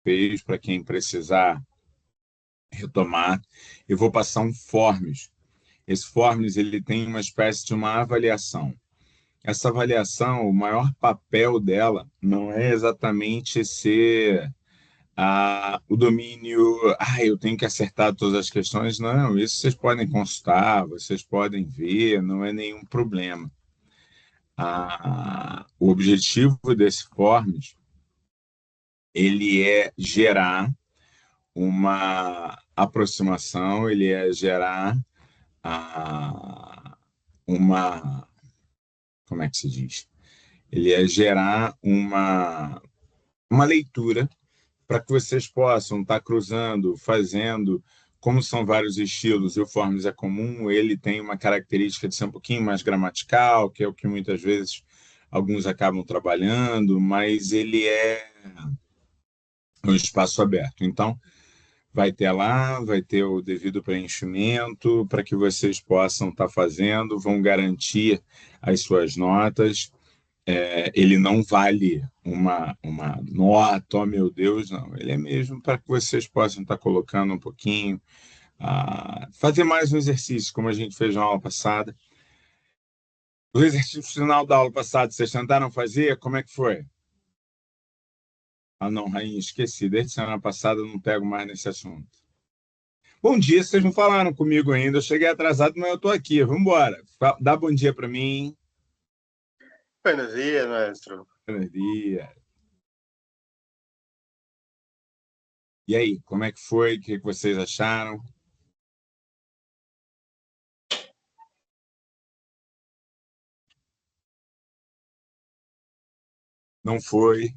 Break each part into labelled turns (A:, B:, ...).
A: fez, para quem precisar retomar. Eu vou passar um forms. Esse forms ele tem uma espécie de uma avaliação. Essa avaliação, o maior papel dela não é exatamente ser o domínio, eu tenho que acertar todas as questões. Não, isso vocês podem consultar, vocês podem ver, não é nenhum problema. O objetivo desse forms, ele é gerar uma aproximação, ele é gerar uma, como é que se diz? Ele é gerar uma leitura para que vocês possam estar cruzando, fazendo, como são vários estilos e o Forms é comum, ele tem uma característica de ser um pouquinho mais gramatical, que é o que muitas vezes alguns acabam trabalhando, mas ele é um espaço aberto. Então, vai ter lá, vai ter o devido preenchimento para que vocês possam estar fazendo, vão garantir as suas notas. Ele não vale uma nota, oh meu Deus, não. Ele é mesmo para que vocês possam estar colocando um pouquinho, fazer mais um exercício, como a gente fez na aula passada. O exercício final da aula passada, vocês tentaram fazer? Como é que foi? Não, Rainha, esqueci. Desde semana passada eu não pego mais nesse assunto. Bom dia, vocês não falaram comigo ainda. Eu cheguei atrasado, mas eu estou aqui. Vamos embora. Dá bom dia para mim.
B: Buenos dias, maestro.
A: Buenos dias. E aí, como é que foi? O que vocês acharam? Não foi?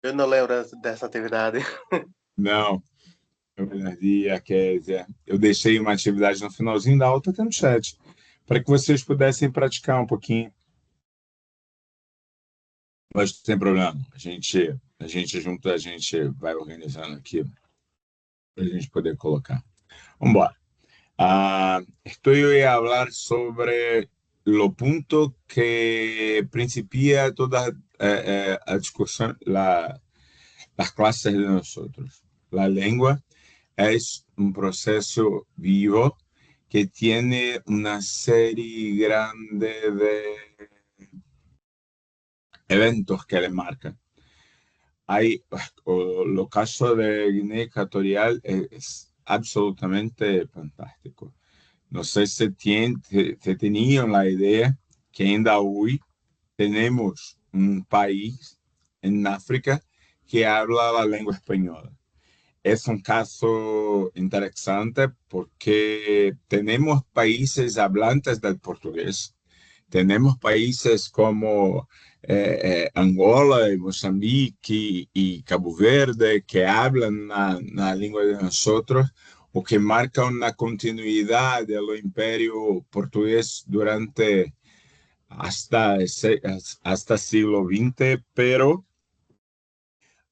B: Eu não lembro dessa atividade.
A: Não. Buenos dias, Kézia. Eu deixei uma atividade no finalzinho da aula, tá no chat, para que vocês pudessem praticar um pouquinho. Mas não tem problema. A gente junto, a gente vai organizando aqui para a gente poder colocar. Vamos embora. Estoy a hablar sobre lo punto que principia toda a discusión, las clases de nosotros. La lengua es un proceso vivo que tiene una serie grande de eventos que le marcan. Lo caso de Guinea Ecuatorial es absolutamente fantástico. No sé si tenían la idea que ainda hoy tenemos un país en África que habla la lengua española. Es un caso interesante porque tenemos países hablantes del portugués. Tenemos países como Angola y Mozambique y Cabo Verde que hablan la lengua de nosotros o que marcan una continuidad del imperio portugués durante hasta siglo XX, pero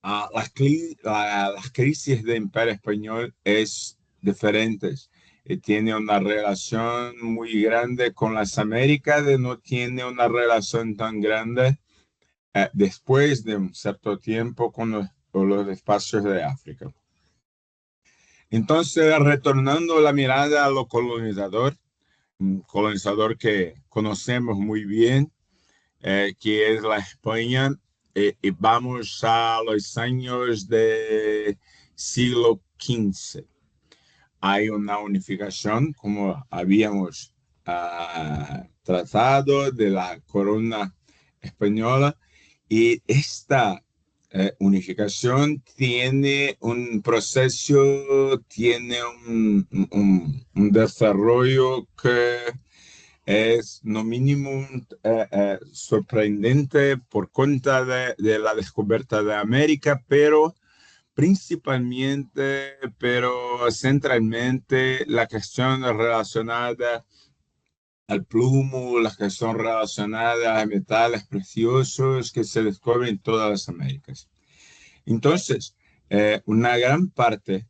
A: las crisis del Imperio Español es diferentes. Tiene una relación muy grande con las Américas, no tiene una relación tan grande después de un cierto tiempo con los espacios de África. Entonces, retornando la mirada a lo colonizador, un colonizador que conocemos muy bien, que es la España, y vamos a los años del siglo XV. Hay una unificación, como habíamos tratado, de la corona española, y esta unificación tiene un proceso, tiene un desarrollo que es no mínimo sorprendente por cuenta de la descubierta de América, pero principalmente, pero centralmente, la cuestión relacionada al plomo, la cuestión relacionada a metales preciosos que se descubren en todas las Américas. Entonces, una gran parte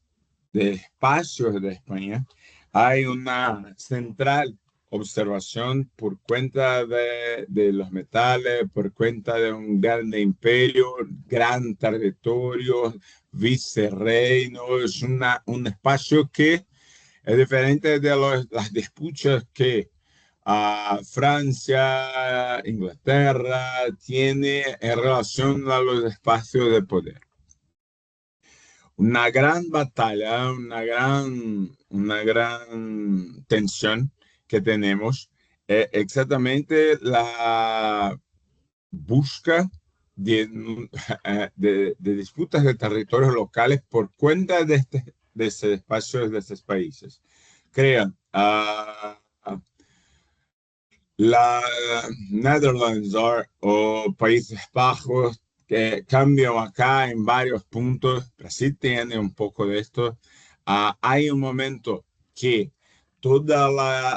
A: de espacios de España hay una central observación por cuenta de los metales, por cuenta de un gran imperio, gran territorio, vicerreinos, un espacio que es diferente de las disputas que Francia, Inglaterra tiene en relación a los espacios de poder. Una gran batalla, una gran tensión que tenemos es exactamente la busca de disputas de territorios locales por cuenta de ese espacio, de estos países. Crean la Netherlands o Países Bajos, que cambian acá en varios puntos. Brasil tiene un poco de esto. Hay un momento que todas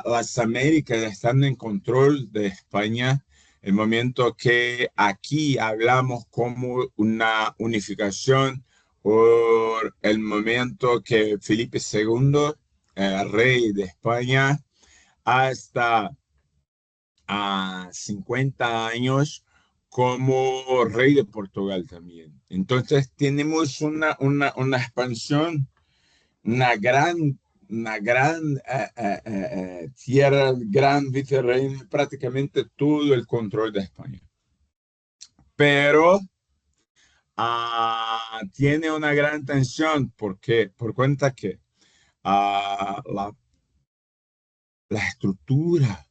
A: las Américas están en control de España, el momento que aquí hablamos como una unificación, por el momento que Felipe II, rey de España, hasta 50 años como rey de Portugal también. Entonces tenemos una expansión, una gran tierra, gran vicerreino, prácticamente todo el control de España. Pero tiene una gran tensión porque por cuenta que la estructura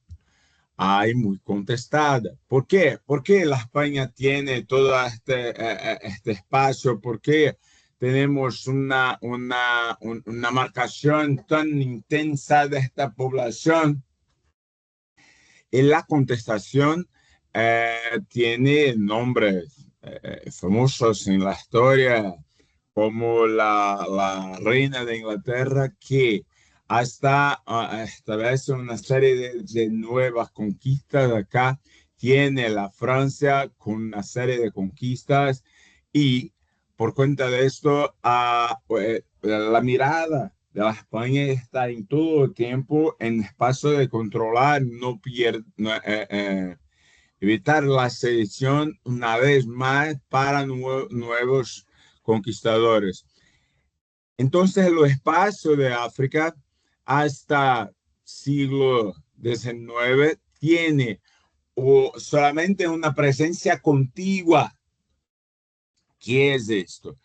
A: hay muy contestada. ¿Por qué? ¿Por qué la España tiene todo este espacio? ¿Por qué tenemos una marcación tan intensa de esta población? Y la contestación tiene nombres famosos en la historia, como la reina de Inglaterra, que hasta establece una serie de nuevas conquistas acá. Tiene la Francia con una serie de conquistas y por cuenta de esto, la mirada de la España está en todo el tiempo en espacio de controlar, evitar la sedición una vez más para nuevos conquistadores. Entonces, los espacios de África hasta siglo XIX tiene solamente una presencia contigua. ¿Qué es esto?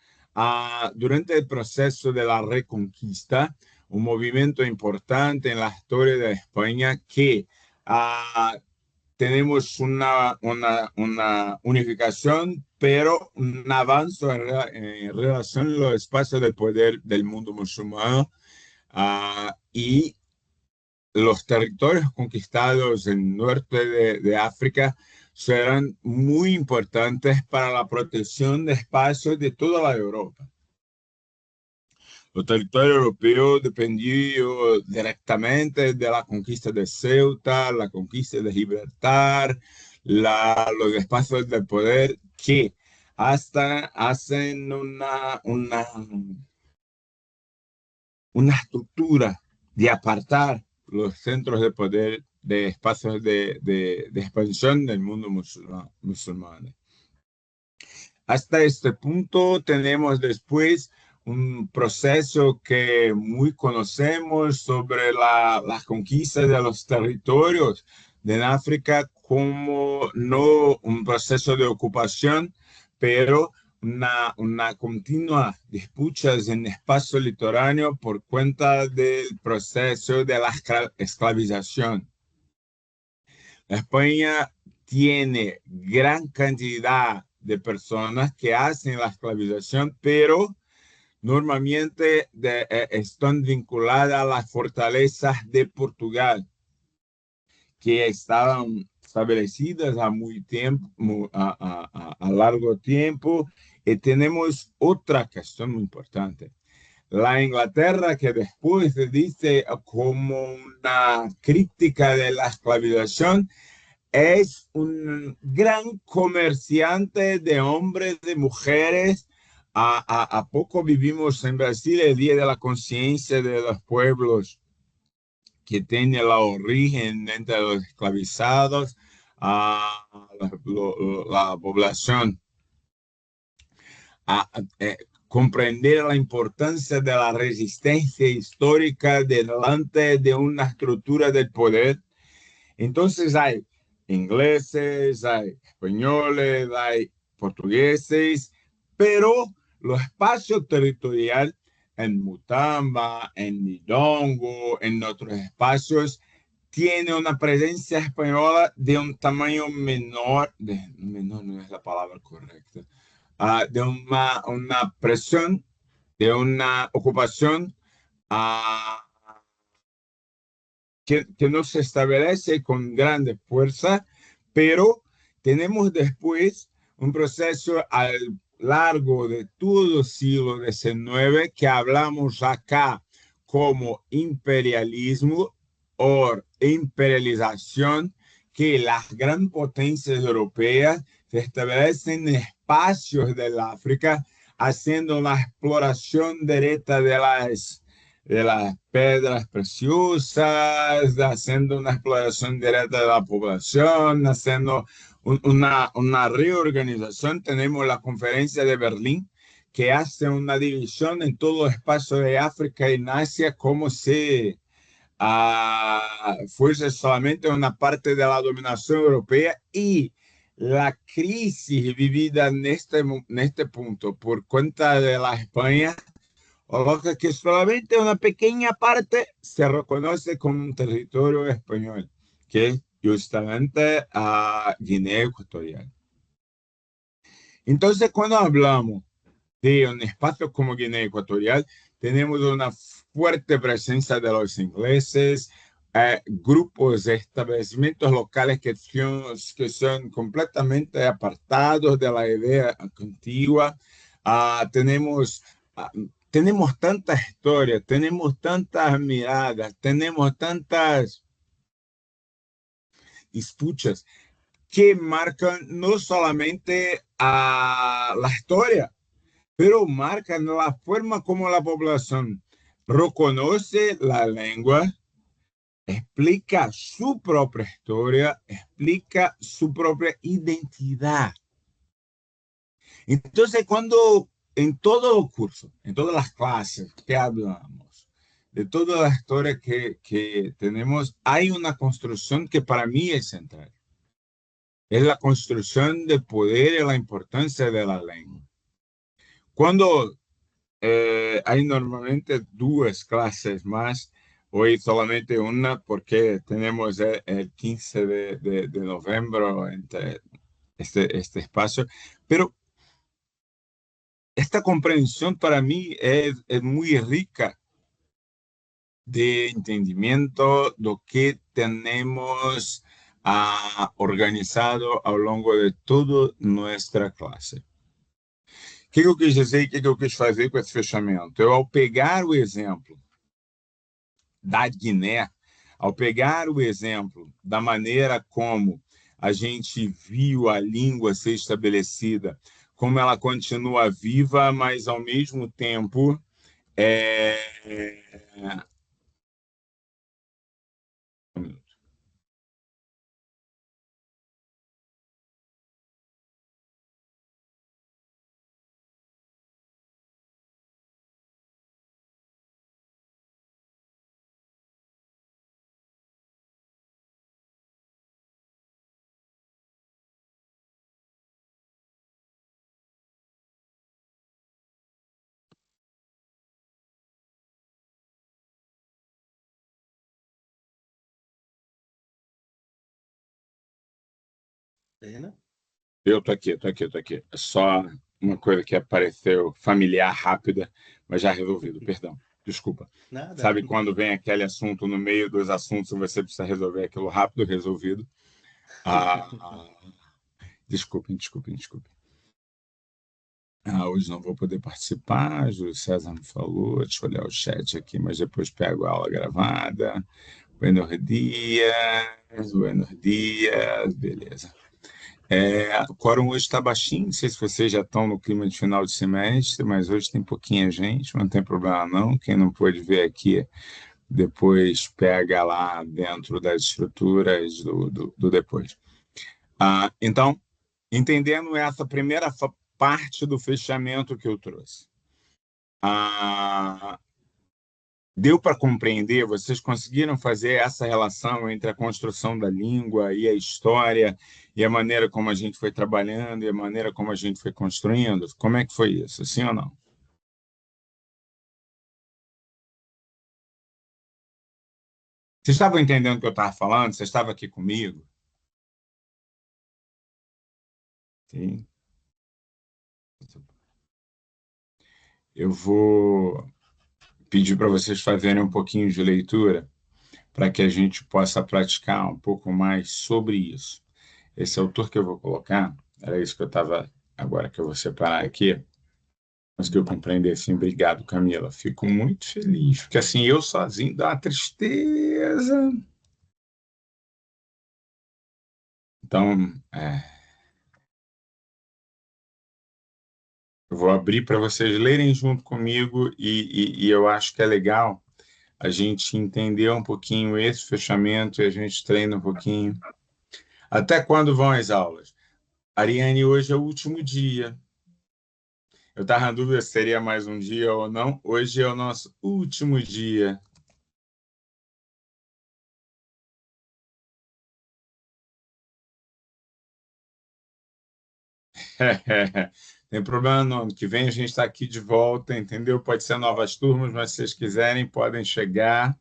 A: Durante el proceso de la Reconquista, un movimiento importante en la historia de España que tenemos una unificación, pero un avance en relación a los espacios de poder del mundo musulmán y los territorios conquistados en el norte de África serán muy importantes para la protección de espacios de toda la Europa. Los territorios europeos dependían directamente de la conquista de Ceuta, la conquista de Gibraltar, los espacios de poder que hasta hacen una estructura de apartar los centros de poder de espacios de expansión del mundo musulmán. Hasta este punto tenemos después un proceso que muy conocemos sobre la conquista de los territorios de África como no un proceso de ocupación, pero una continua disputa en espacio litoráneo por cuenta del proceso de la esclavización. España tiene gran cantidad de personas que hacen la esclavización, pero normalmente están vinculadas a las fortalezas de Portugal, que estaban establecidas a largo tiempo. Y tenemos otra cuestión muy importante. La Inglaterra, que después se dice como una crítica de la esclavización, es un gran comerciante de hombres, de mujeres. A poco vivimos en Brasil el Día de la Conciencia de los Pueblos, que tiene la origen entre los esclavizados a la población, a comprender la importancia de la resistencia histórica delante de una estructura del poder. Entonces hay ingleses, hay españoles, hay portugueses, pero los espacios territoriales en Mutamba, en Nidongo, en otros espacios, tiene una presencia española de un tamaño menor, menor no es la palabra correcta, de una presión, de una ocupación que no se establece con grande fuerza, pero tenemos después un proceso al largo de todo el siglo XIX que hablamos acá como imperialismo o imperialización, que las grandes potencias europeas se establecen en espacios del África haciendo una exploración directa de las pedras preciosas, haciendo una exploración directa de la población, haciendo una reorganización. Tenemos la conferencia de Berlín, que hace una división en todo el espacio de África y en Asia, como si fuese solamente una parte de la dominación europea, y la crisis vivida en este punto por cuenta de la España, o que solamente una pequeña parte se reconoce como un territorio español, que es justamente a Guinea Ecuatorial. Entonces, cuando hablamos de un espacio como Guinea Ecuatorial, tenemos una fuerte presencia de los ingleses, grupos de establecimientos locales que son completamente apartados de la idea antigua. Tenemos tantas historias, tenemos tantas miradas, tenemos tantas escuchas que marcan no solamente a la historia, pero marcan la forma como la población reconoce la lengua, explica su propia historia, explica su propia identidad. Entonces, cuando en todo el curso, en todas las clases que hablamos, de toda la historia que tenemos, hay una construcción que para mí es central. Es la construcción del poder y la importancia de la lengua. Cuando hay normalmente dos clases más, hoy solamente una porque tenemos el 15 de noviembre entre este espacio, pero esta comprensión para mí es muy rica de entendimiento de lo que tenemos organizado a lo largo de toda nuestra clase. O que eu quis dizer e o que eu quis fazer com esse fechamento? Eu, ao pegar o exemplo da Guiné, ao pegar o exemplo da maneira como a gente viu a língua ser estabelecida, como ela continua viva, mas ao mesmo tempo Eu tô aqui. É só uma coisa que apareceu familiar, rápida, mas já resolvido. Perdão, desculpa.
B: Nada.
A: Sabe quando vem aquele assunto no meio dos assuntos e você precisa resolver aquilo rápido, resolvido? Desculpem. Hoje não vou poder participar, o Júlio César me falou, deixa eu olhar o chat aqui, mas depois pego a aula gravada. Buenos dias, beleza. O quórum hoje está baixinho, não sei se vocês já estão no clima de final de semestre, mas hoje tem pouquinha gente, não tem problema não. Quem não pôde ver aqui depois pega lá dentro das estruturas do depois. Então, entendendo essa primeira parte do fechamento que eu trouxe, deu para compreender? Vocês conseguiram fazer essa relação entre a construção da língua e a história, e a maneira como a gente foi trabalhando, e a maneira como a gente foi construindo? Como é que foi isso? Sim ou não? Vocês estavam entendendo o que eu estava falando? Você estava aqui comigo? Sim. Eu vou pedir para vocês fazerem um pouquinho de leitura para que a gente possa praticar um pouco mais sobre isso. Esse autor que eu vou colocar, era isso que eu estava, agora que eu vou separar aqui, conseguiu compreender assim, obrigado, Camila. Fico muito feliz, porque assim, eu sozinho dá uma tristeza. Então, eu vou abrir para vocês lerem junto comigo e eu acho que é legal a gente entender um pouquinho esse fechamento e a gente treina um pouquinho. Até quando vão as aulas? Ariane, hoje é o último dia. Eu estava na dúvida se seria mais um dia ou não. Hoje é o nosso último dia. Tem problema não. Ano que vem a gente está aqui de volta, entendeu? Pode ser novas turmas, mas se vocês quiserem, podem chegar.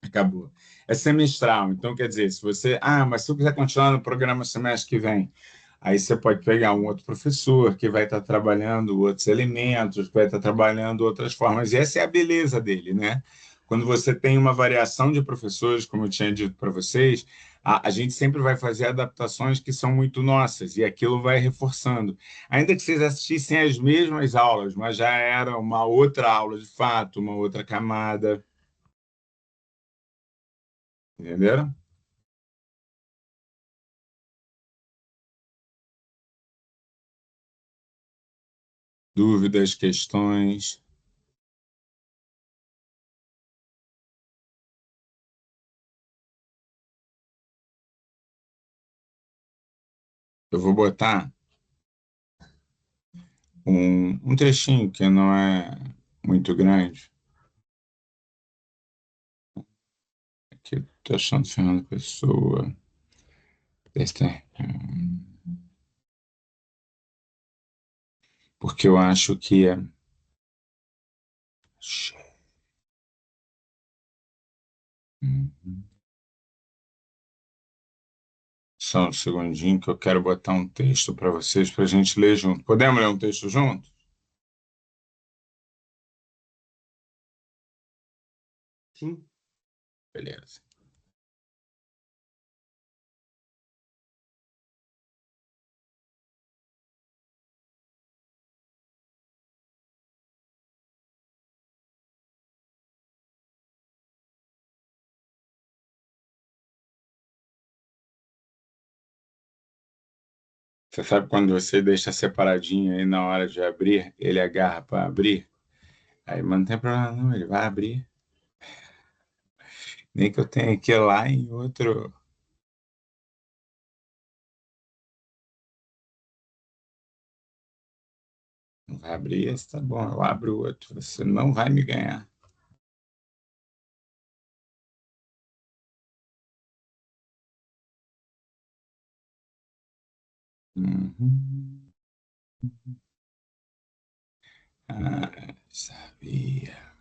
A: Acabou. É semestral, então quer dizer, se você. Mas se eu quiser continuar no programa semestre que vem, aí você pode pegar um outro professor que vai estar trabalhando outros elementos, que vai estar trabalhando outras formas. E essa é a beleza dele, né? Quando você tem uma variação de professores, como eu tinha dito para vocês, a gente sempre vai fazer adaptações que são muito nossas, e aquilo vai reforçando. Ainda que vocês assistissem as mesmas aulas, mas já era uma outra aula de fato, uma outra camada, entenderam? Dúvidas, questões. Eu vou botar um trechinho que não é muito grande. Aqui, estou achando Fernando Pessoa. Este- Porque eu acho que é. Só um segundinho que eu quero botar um texto para vocês para a gente ler junto. Podemos ler um texto junto?
B: Sim.
A: Beleza. Você sabe quando você deixa separadinho aí na hora de abrir, ele agarra para abrir? Aí, mas não tem problema não, ele vai abrir. Nem que eu tenha que ir lá em outro. Não vai abrir esse, tá bom, eu abro o outro. Você não vai me ganhar. Uhum. Sabía.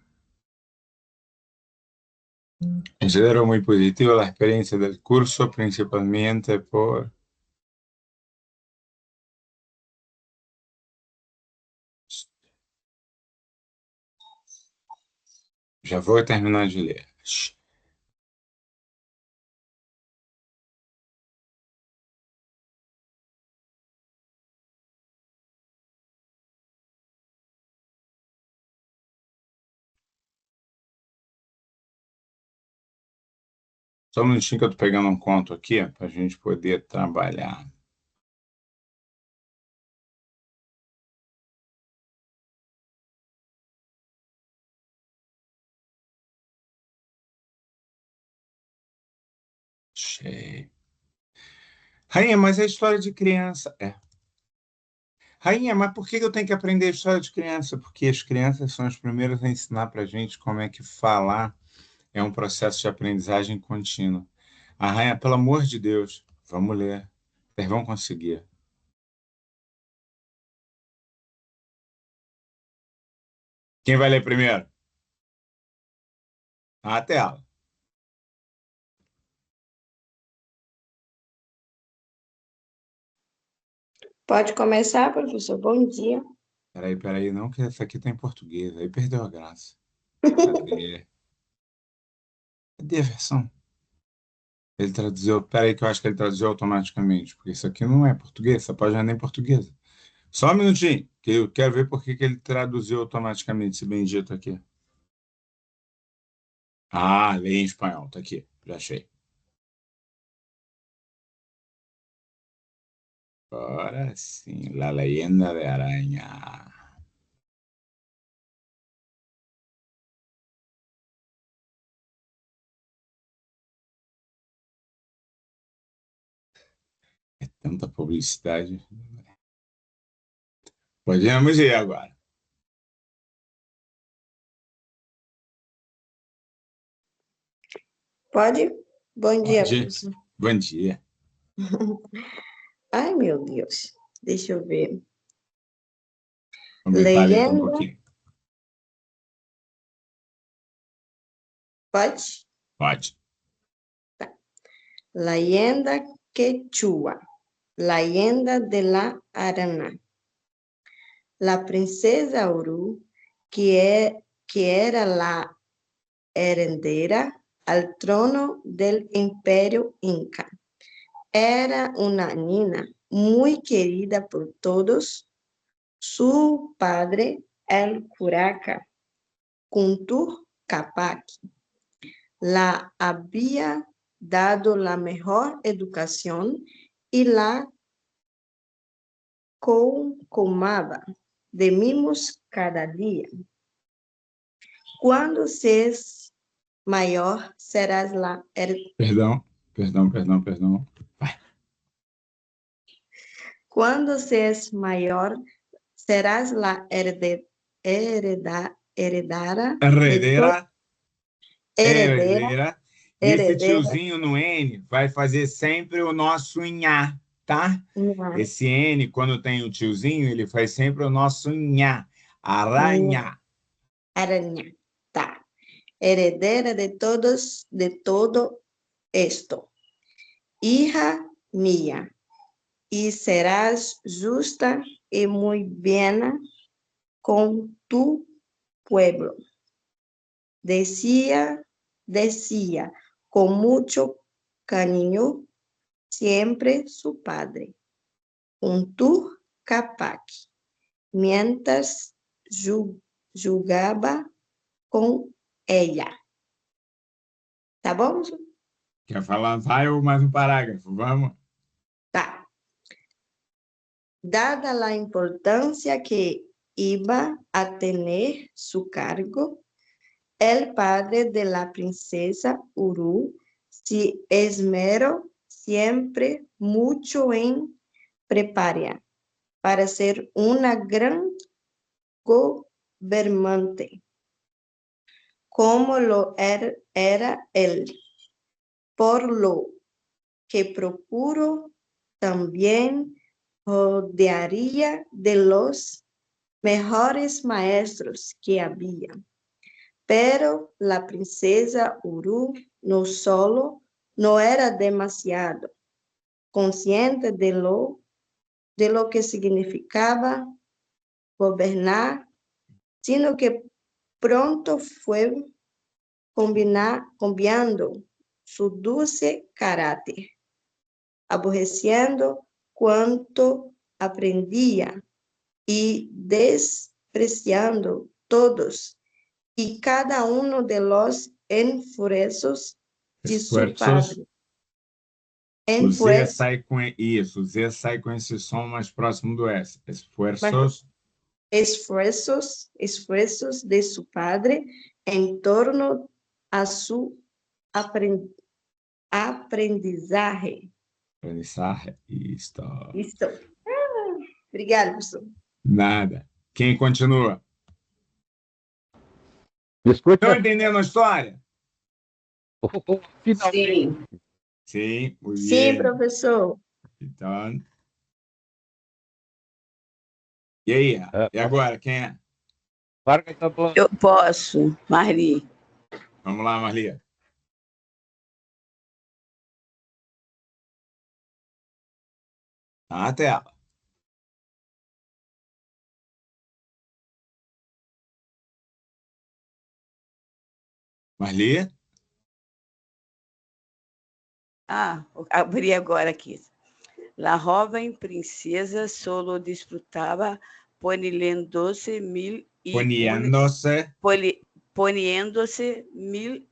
A: Considero muy positiva la experiencia del curso, principalmente por... Já vou terminar de ler. Só um minutinho que eu tô pegando um conto aqui para a gente poder trabalhar. Che. Rainha, mas é história de criança. É. Rainha, mas por que eu tenho que aprender história de criança? Porque as crianças são as primeiras a ensinar para a gente como é que falar é um processo de aprendizagem contínua. A rainha, pelo amor de Deus, vamos ler. Vocês vão conseguir. Quem vai ler primeiro? A tela.
C: Pode começar, professor. Bom dia.
A: Peraí, não, que essa aqui está em português. Aí perdeu a graça. Cadê? Cadê a versão? Ele traduziu. Peraí, que eu acho que ele traduziu automaticamente, porque isso aqui não é português, essa página nem é portuguesa. Só um minutinho, que eu quero ver por que ele traduziu automaticamente esse bendito aqui. Ah, lê em espanhol, tá aqui, já achei. Agora sim, La Leyenda de Aranha. É tanta publicidade. Podemos ir agora.
C: Pode? Bom dia,
A: Pode.
C: professor.
A: Bom dia.
C: Ai, meu Deus. Deixa eu ver.
A: Vamos ver para ler um
C: Leyenda.
A: pouquinho.
C: Pode?
A: Pode.
C: Leyenda quechua. Leyenda de la Arana. La princesa Uru, que era la heredera al trono del Imperio Inca. Era una niña muy querida por todos. Su padre, el curaca Kuntur Capac, la había dado la mejor educación y la colmaba de mimos cada día. Cuando seas mayor, serás la
A: Perdão. Vai.
C: Cuando seas mayor, serás la heredera
A: Herdeira.
C: heredera.
A: E esse tiozinho no N vai fazer sempre o nosso nhá, tá? Esse N, quando tem o tiozinho, ele faz sempre o nosso nhá. Aranha.
C: Aranha, tá. Heredera de todo esto. Hija mía, y serás justa y muy buena con tu pueblo. Decía con mucho cariño siempre su padre, Kuntur Capac, mientras jugaba com ella. Tá bom?
A: Quer falar vai ou mais um parágrafo? Vamos.
C: Tá. Dada a importância que iba a tener su cargo, el padre de la princesa Uru se esmeró siempre mucho en preparar para ser una gran gobernante, como lo era él, por lo que procuró también rodearía de los mejores maestros que había. Pero la princesa Uru no era demasiado consciente de lo que significaba gobernar, sino que pronto fue cambiando su dulce carácter, aborreciendo cuanto aprendía y despreciando todos y cada uno de los esfuerzos de su padre.
A: O Z sai com isso, o Z sai com esse som mais próximo do S.
C: Esfuerzos de su padre en torno a su Aprendizaje.
A: Aprendizaje. Isto.
C: Listo. Obrigada, professor.
A: Nada. Quem continua?
D: Me escuta?
A: Estão entendendo a história?
D: Finalmente.
C: Sim.
A: Sim, muito
C: Sim,
A: bem.
C: professor.
A: Então. E aí? E agora, quem é?
D: Vargas tá bom.
E: Eu posso, Marli.
A: Vamos lá, Marli. Tá na tela. Marli?
E: Abri agora aqui. La joven princesa solo disfrutaba poniéndose
A: Poniéndose.
E: poniéndose mil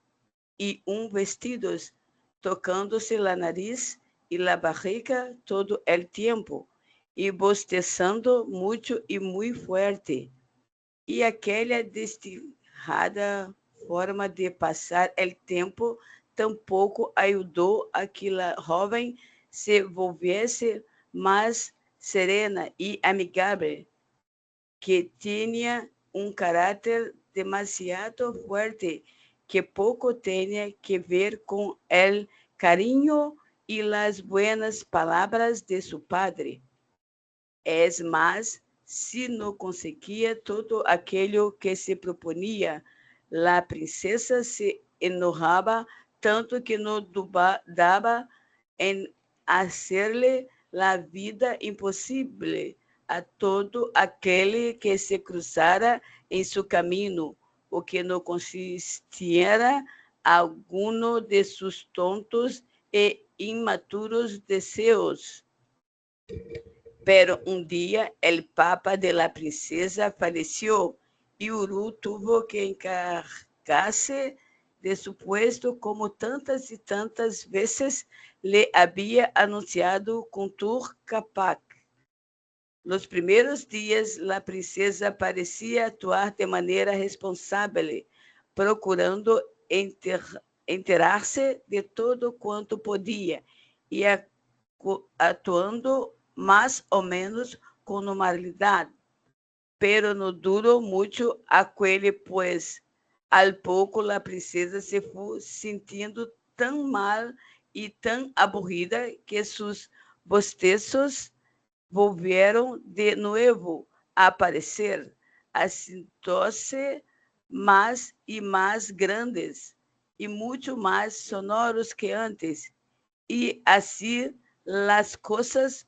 E: y un vestidos, tocándose la nariz y la barriga todo el tiempo, y bostezando mucho y muy fuerte. E aquela destilhada forma de passar o tempo tampouco ajudou a que a jovem se volviese mais serena e amigável, que tinha um caráter demasiado forte que pouco tinha que ver com o carinho e as buenas palavras de seu padre. Es más, si no conseguía todo aquello que se proponía, la princesa se enojaba tanto que no daba en hacerle la vida imposible a todo aquel que se cruzara en su camino, o que no consistiera alguno de sus tontos e inmaturos deseos. Pero un día el papa de la princesa falleció y Uru tuvo que encargarse de su puesto como tantas y tantas veces le había anunciado Kuntur Kapak. Los primeros días la princesa parecía actuar de manera responsable, procurando enterarse de todo cuanto podía y actuando más o menos con normalidad, pero no duró mucho aquel, pues al poco la princesa se fue sintiendo tan mal y tan aburrida que sus bostezos volvieron de nuevo a aparecer, haciéndose más y más grandes y mucho más sonoros que antes. Y así las cosas.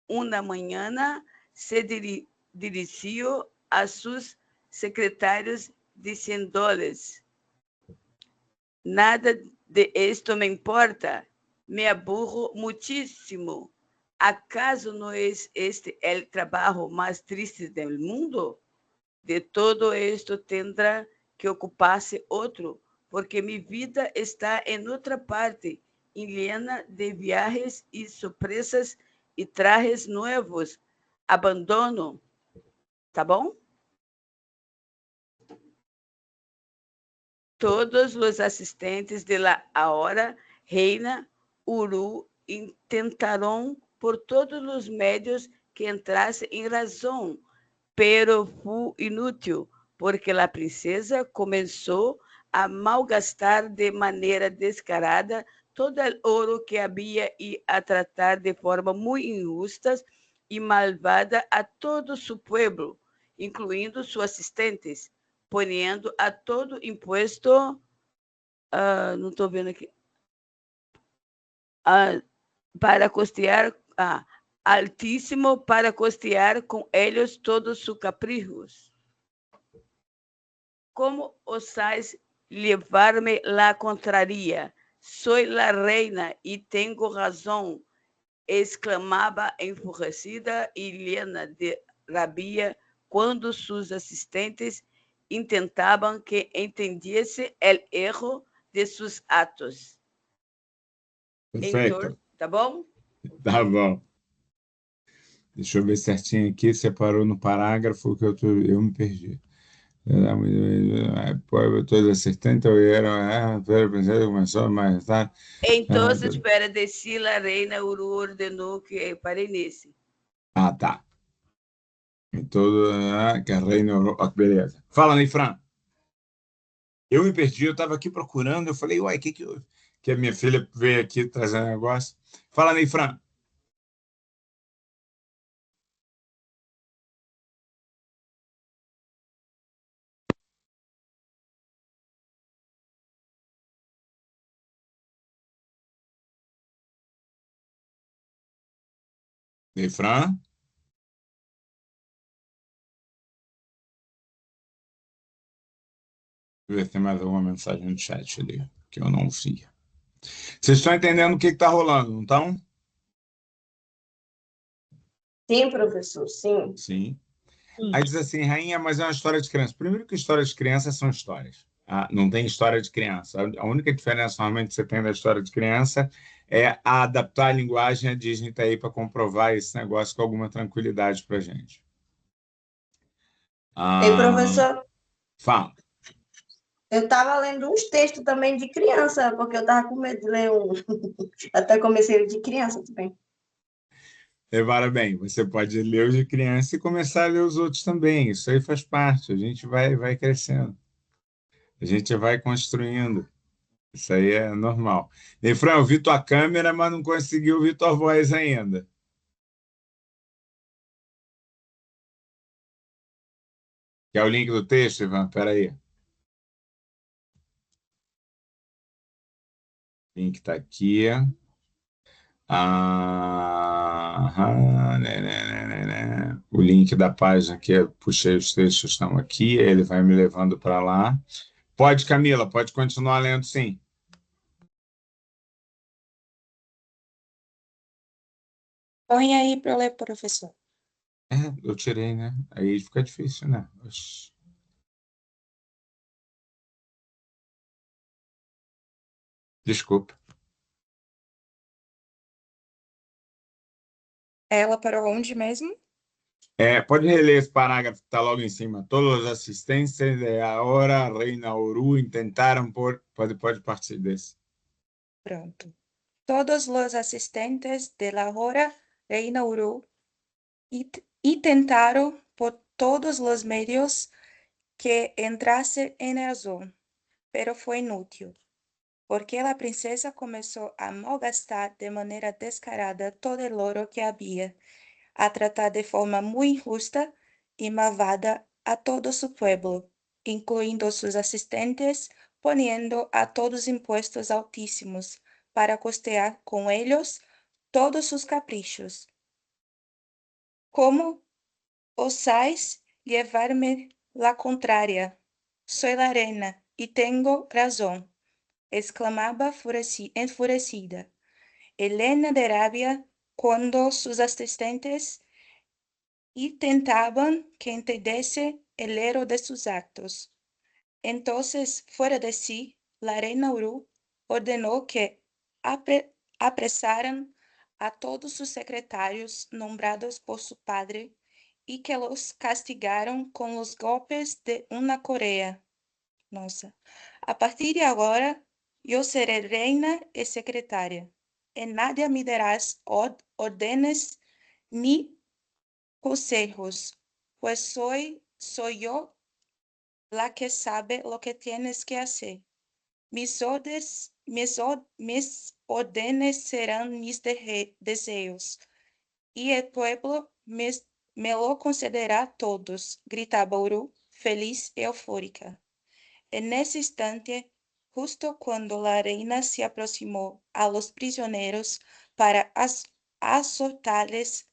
E: Una mañana se dirigió a sus secretarios diciéndoles: nada de esto me importa, me aburro muchísimo. ¿Acaso no es este el trabajo más triste del mundo? De todo esto tendrá que ocuparse otro, porque mi vida está en otra parte, llena de viajes y sorpresas y trajes nuevos. Abandono. Tá bom? Todos os assistentes de la ahora reina Uru intentaram por todos os médios que entrasse em razão, pero foi inútil, porque a princesa começou a malgastar de maneira descarada todo o ouro que havia e a tratar de forma muito injusta e malvada a todo seu povo, incluindo seus assistentes, ponendo a todo imposto, não estou vendo aqui, para custear, altíssimo para custear com eles todos seus caprichos. Como osais levar-me la contraria? Soy la reina e tenho razão, exclamava enfurecida e llena de rabia quando seus assistentes tentavam que entendesse o erro de seus atos.
A: Perfeito.
E: Tá bom?
A: Tá bom. Deixa eu ver certinho aqui. Você parou no parágrafo que eu me perdi. Pueblo, todos los asistentes oyeron, pero pensé comenzó a manifestar.
E: Entonces, para decir, a reina Uru ordenou que parei nesse.
A: Ah, tá. Em todo que a reina. Beleza. Fala, Ney Fran. Eu me perdi, eu estava aqui procurando, eu falei, uai, que houve? Que a minha filha veio aqui trazendo negócio. Fala, Ney Fran. Ney Fran? Deixa eu ver se tem mais alguma mensagem no chat ali, que eu não vi. Vocês estão entendendo o que está rolando, não estão?
C: Sim, professor, sim.
A: Sim. Aí diz assim, rainha, mas é uma história de criança. Primeiro que histórias de criança são histórias. Não tem história de criança. A única diferença normalmente que você tem da história de criança é adaptar a linguagem. A Disney está aí para comprovar esse negócio com alguma tranquilidade para a gente.
C: E, professor,
A: Fala.
C: eu estava lendo uns textos também de criança, porque eu estava com medo de ler um. Até comecei de criança também.
A: Bem, você pode ler os de criança e começar a ler os outros também. Isso aí faz parte. A gente vai crescendo. A gente vai construindo. Isso aí é normal. Efraim, eu vi tua câmera, mas não consegui ouvir tua voz ainda. Quer o link do texto, Ivan? Espera aí. O link está aqui. O link da página que eu puxei os textos estão aqui. Ele vai me levando para lá. Pode, Camila, pode continuar lendo, sim.
F: Põe aí para eu ler, professor.
A: Eu tirei, né? Aí fica difícil, né? Oxi. Desculpa.
F: Ela parou onde mesmo?
A: Pode reler esse parágrafo que está logo em cima. Todos os assistentes de agora, Reina Uru, tentaram pode partir desse.
F: Pronto. Todos os assistentes de la hora Reina Uru tentaron por todos los medios que entrase en razón, pero fue inútil, porque la princesa comenzó a malgastar de manera descarada todo el oro que había, a tratar de forma muy injusta y malvada a todo su pueblo, incluyendo sus asistentes, poniendo a todos impuestos altísimos para costear con ellos todos sus caprichos. ¿Cómo osáis llevarme la contraria? Soy la reina y tengo razón, exclamaba enfurecida. Helena de rabia cuando sus asistentes intentaban que entendiese el héroe de sus actos. Entonces, fuera de sí, la reina Uru ordenó que apresaran a todos sus secretarios nombrados por su padre y que los castigaron con los golpes de una correa. Nossa. A partir de agora, eu serei reina e secretária, e nadie me darás órdenes ni consejos, pues soy yo la que sabe lo que tienes que hacer. Mis órdenes serán mis deseos, y el pueblo me lo concederá todos, gritaba Uru, feliz e eufórica. En ese instante, justo cuando la reina se aproximó a los prisioneros para azotarles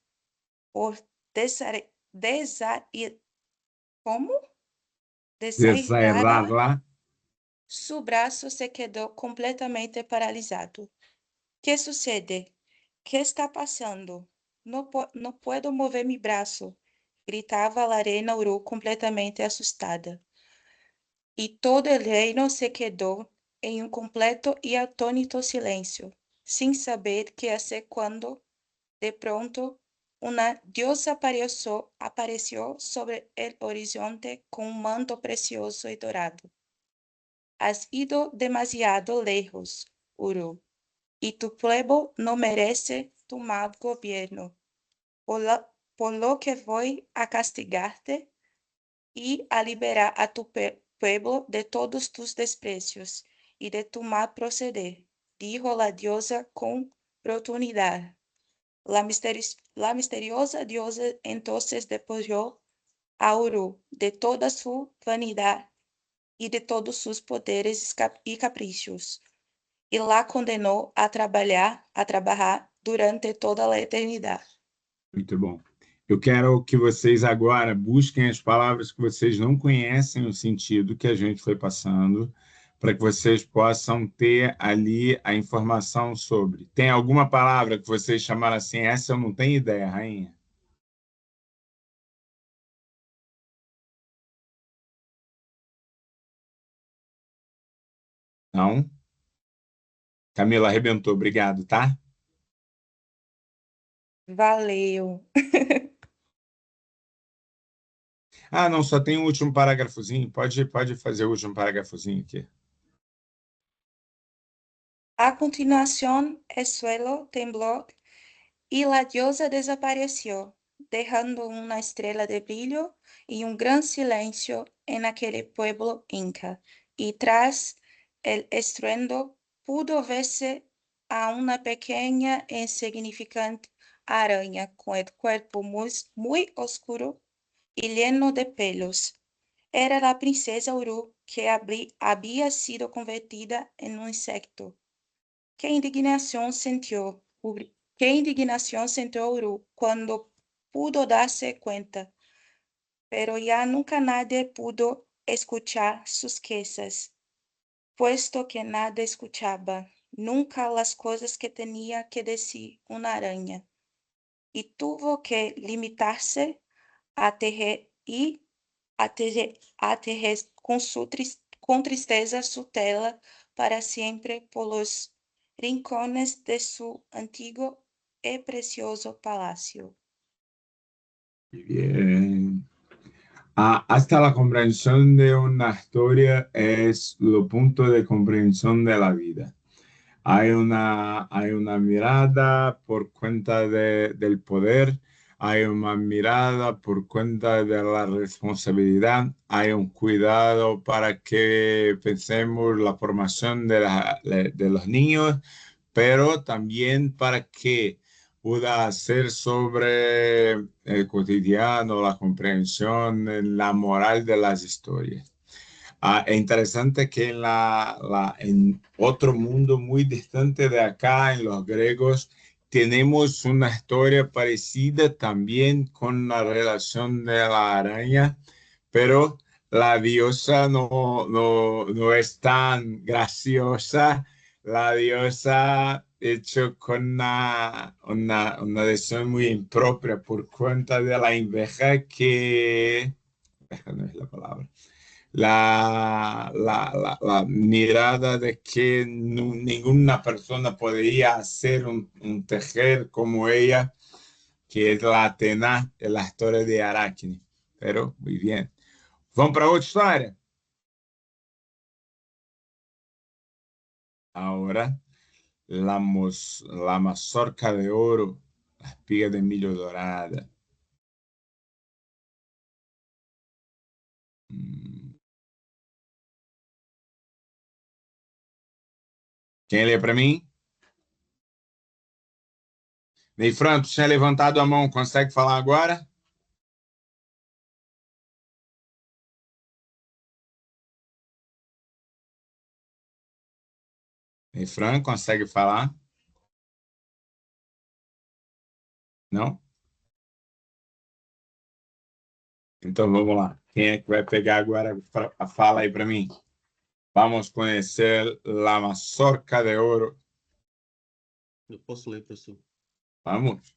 F: por desairada, su brazo se quedó completamente paralisado. ¿Qué sucede? ¿Qué está pasando? No puedo mover mi brazo, gritaba la reina Uru completamente asustada. Y todo el reino se quedó en un completo y atónito silencio, sin saber qué hacer cuando, de pronto, una diosa apareció sobre el horizonte con un manto precioso y dorado. Has ido demasiado lejos, Uru, y tu pueblo no merece tu mal gobierno, por lo que voy a castigarte y a liberar a tu pueblo de todos tus desprecios y de tu mal proceder, dijo la diosa con rotundidad. La misteriosa diosa entonces despojó a Uru de toda su vanidad y de todos sus poderes y caprichos, y la condenó a trabalhar durante toda a eternidade.
A: Muito bom. Eu quero que vocês agora busquem as palavras que vocês não conhecem o sentido que a gente foi passando, para que vocês possam ter ali a informação sobre. Tem alguma palavra que vocês chamaram assim, essa eu não tenho ideia, rainha? Não? Camila arrebentou, obrigado, tá?
F: Valeu.
A: Ah, não, só tem o último parágrafozinho. Pode fazer o último parágrafozinho aqui.
F: A continuación, el suelo tembló y la diosa desapareció, dejando una estrella de brillo y un gran silencio en aquel pueblo inca. Y tras el estruendo pudo verse a una pequeña e insignificante araña con el cuerpo muy oscuro y lleno de pelos. Era la princesa Uru, que había sido convertida en un insecto. Qué indignación sintió Uru cuando pudo darse cuenta, pero ya nunca nadie pudo escuchar sus quejas, puesto que nadie escuchaba nunca las cosas que tenía que decir una araña, y tuvo que limitarse a tejer con tristeza su tela para siempre por los rincones de su antiguo y precioso palacio.
A: Bien. Hasta la comprensión de una historia es lo punto de comprensión de la vida. Hay una mirada por cuenta del poder, hay una mirada por cuenta de la responsabilidad, hay un cuidado para que pensemos la formación de los niños, pero también para que pueda hacer sobre el cotidiano, la comprensión, la moral de las historias. Es interesante que en otro mundo muy distante de acá, en los griegos, tenemos una historia parecida también con la relación de la araña, pero la diosa no es tan graciosa. La diosa hecho con una decisión muy impropia por cuenta de la enveja que... no es la palabra. La mirada de que ninguna persona podría hacer un tejer como ella, que es la Atena de la historia de Aracne. Pero, muy bien. Vamos para otra historia. Ahora, la mazorca de oro, la espiga de milho dorada. Quem lê para mim? Neifran, tu tinha levantado a mão, consegue falar agora? Neifran, consegue falar? Não? Então vamos lá. Quem é que vai pegar agora a fala aí para mim? Vamos conhecer La Mazorca de Oro.
G: Eu posso ler, professor?
A: Vamos.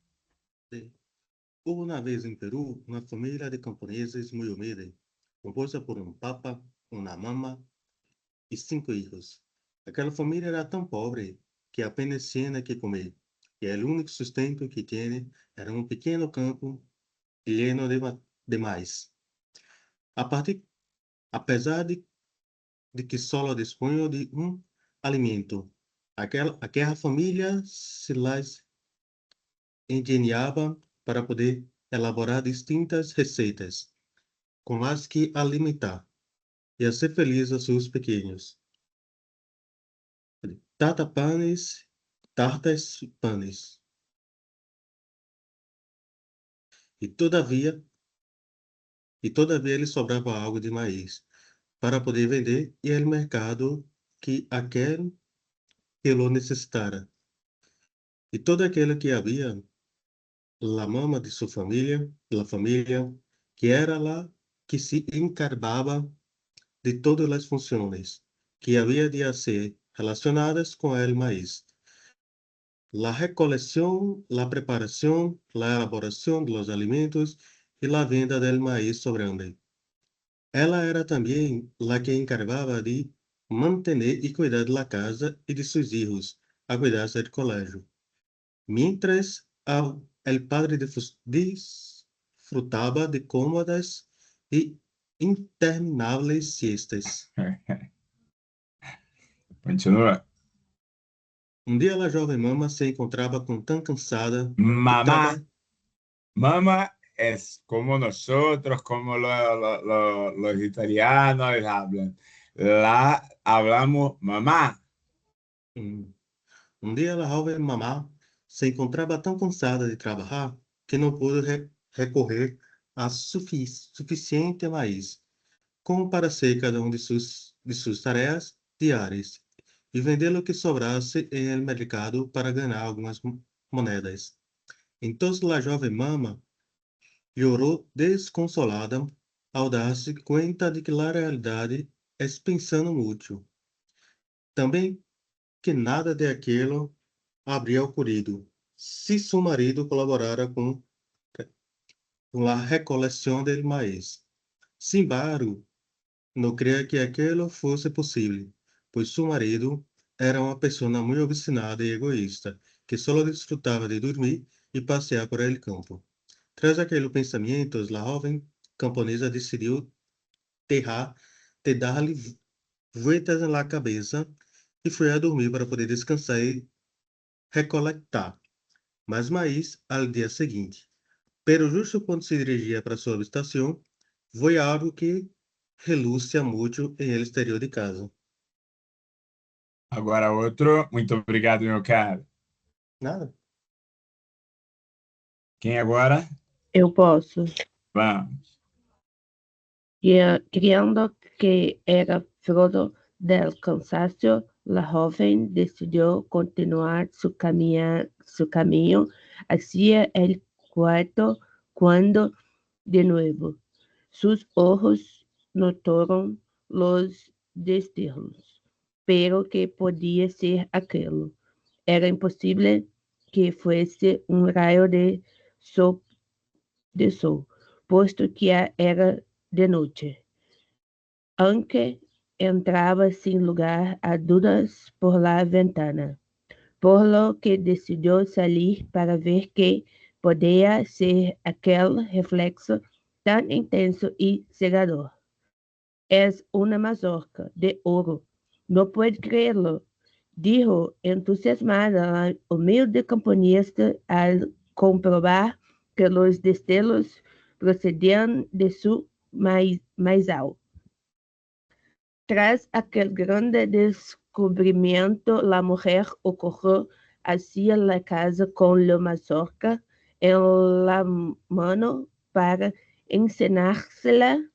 G: Hubo una vez en Perú una familia de camponeses muy humilde, compuesta por un papa, una mamá y 5 hijos. Aquella familia era tan pobre que apenas tenía que comer. e o único sustento que tinha era um pequeno campo lleno de maíz. Apesar de que só dispunham de um alimento, aquela família se las ingeniava para poder elaborar distintas receitas com as que alimentar e fazer feliz a seus pequenos. Tartas panes. E todavia lhe sobrava algo de maíz para poder vender e ao mercado que aquele que lo necessitara. E todo aquele que havia la mama de sua família, que era lá que se encargava de todas as funções que havia de ser relacionadas com el maíz. La recolección, la preparación, la elaboración de los alimentos y la venda del maíz sobrante. Ela era também la que encargava de mantener e cuidar de la casa e de seus hijos, a cuidarse del colegio. Mientras el padre disfrutaba de cómodas e intermináveis siestas.
A: Continua.
G: Um dia a jovem mama se encontrava tão cansada.
A: Mama es como nosotros, como los italianos hablan. La hablamos mamá.
G: Um dia a jovem mamá se encontrava tão cansada de trabalhar que não pôde recorrer a suficiente maíz como para ser cada de suas tarefas diárias e vender o que sobrasse em el mercado para ganhar algumas moedas. Então a jovem mama chorou desconsolada ao dar-se conta de que a realidade é pensando muito. Também que nada de aquilo habría ocorrido se seu marido colaborara com a recolecção del maíz. Sin embargo, não creia que aquilo fosse possível, pois seu marido era uma pessoa muito obstinada e egoísta, que só desfrutava de dormir e passear por el campo. Tras aqueles pensamentos, a jovem camponesa decidiu dar-lhe vueltas na cabeça e foi a dormir para poder descansar e recolectar mais maíz ao dia seguinte. Pero justo quando se dirigia para sua habitação, foi algo que relucia muito em el exterior de casa.
A: Agora outro. Muito obrigado, meu caro.
G: Nada.
A: Quem agora?
H: Eu posso.
A: Vamos.
H: Creyendo que era fruto del cansancio, la joven decidió continuar su camino hacia el cuarto cuando, de nuevo, sus ojos notaron los destellos. Pero ¿qué podía ser aquello? Era imposible que fuese un rayo de sol, puesto que era de noche. Aunque entraba sin lugar a dudas por la ventana, por lo que decidió salir para ver qué podía ser aquel reflexo tan intenso y cegador. Es una mazorca de oro. No puedo creerlo, dijo entusiasmada la humilde camponista al comprobar que los destellos procedían de su maizal. Tras aquel grande descubrimiento, la mujer corrió hacia la casa con la mazorca en la mano para enseñársela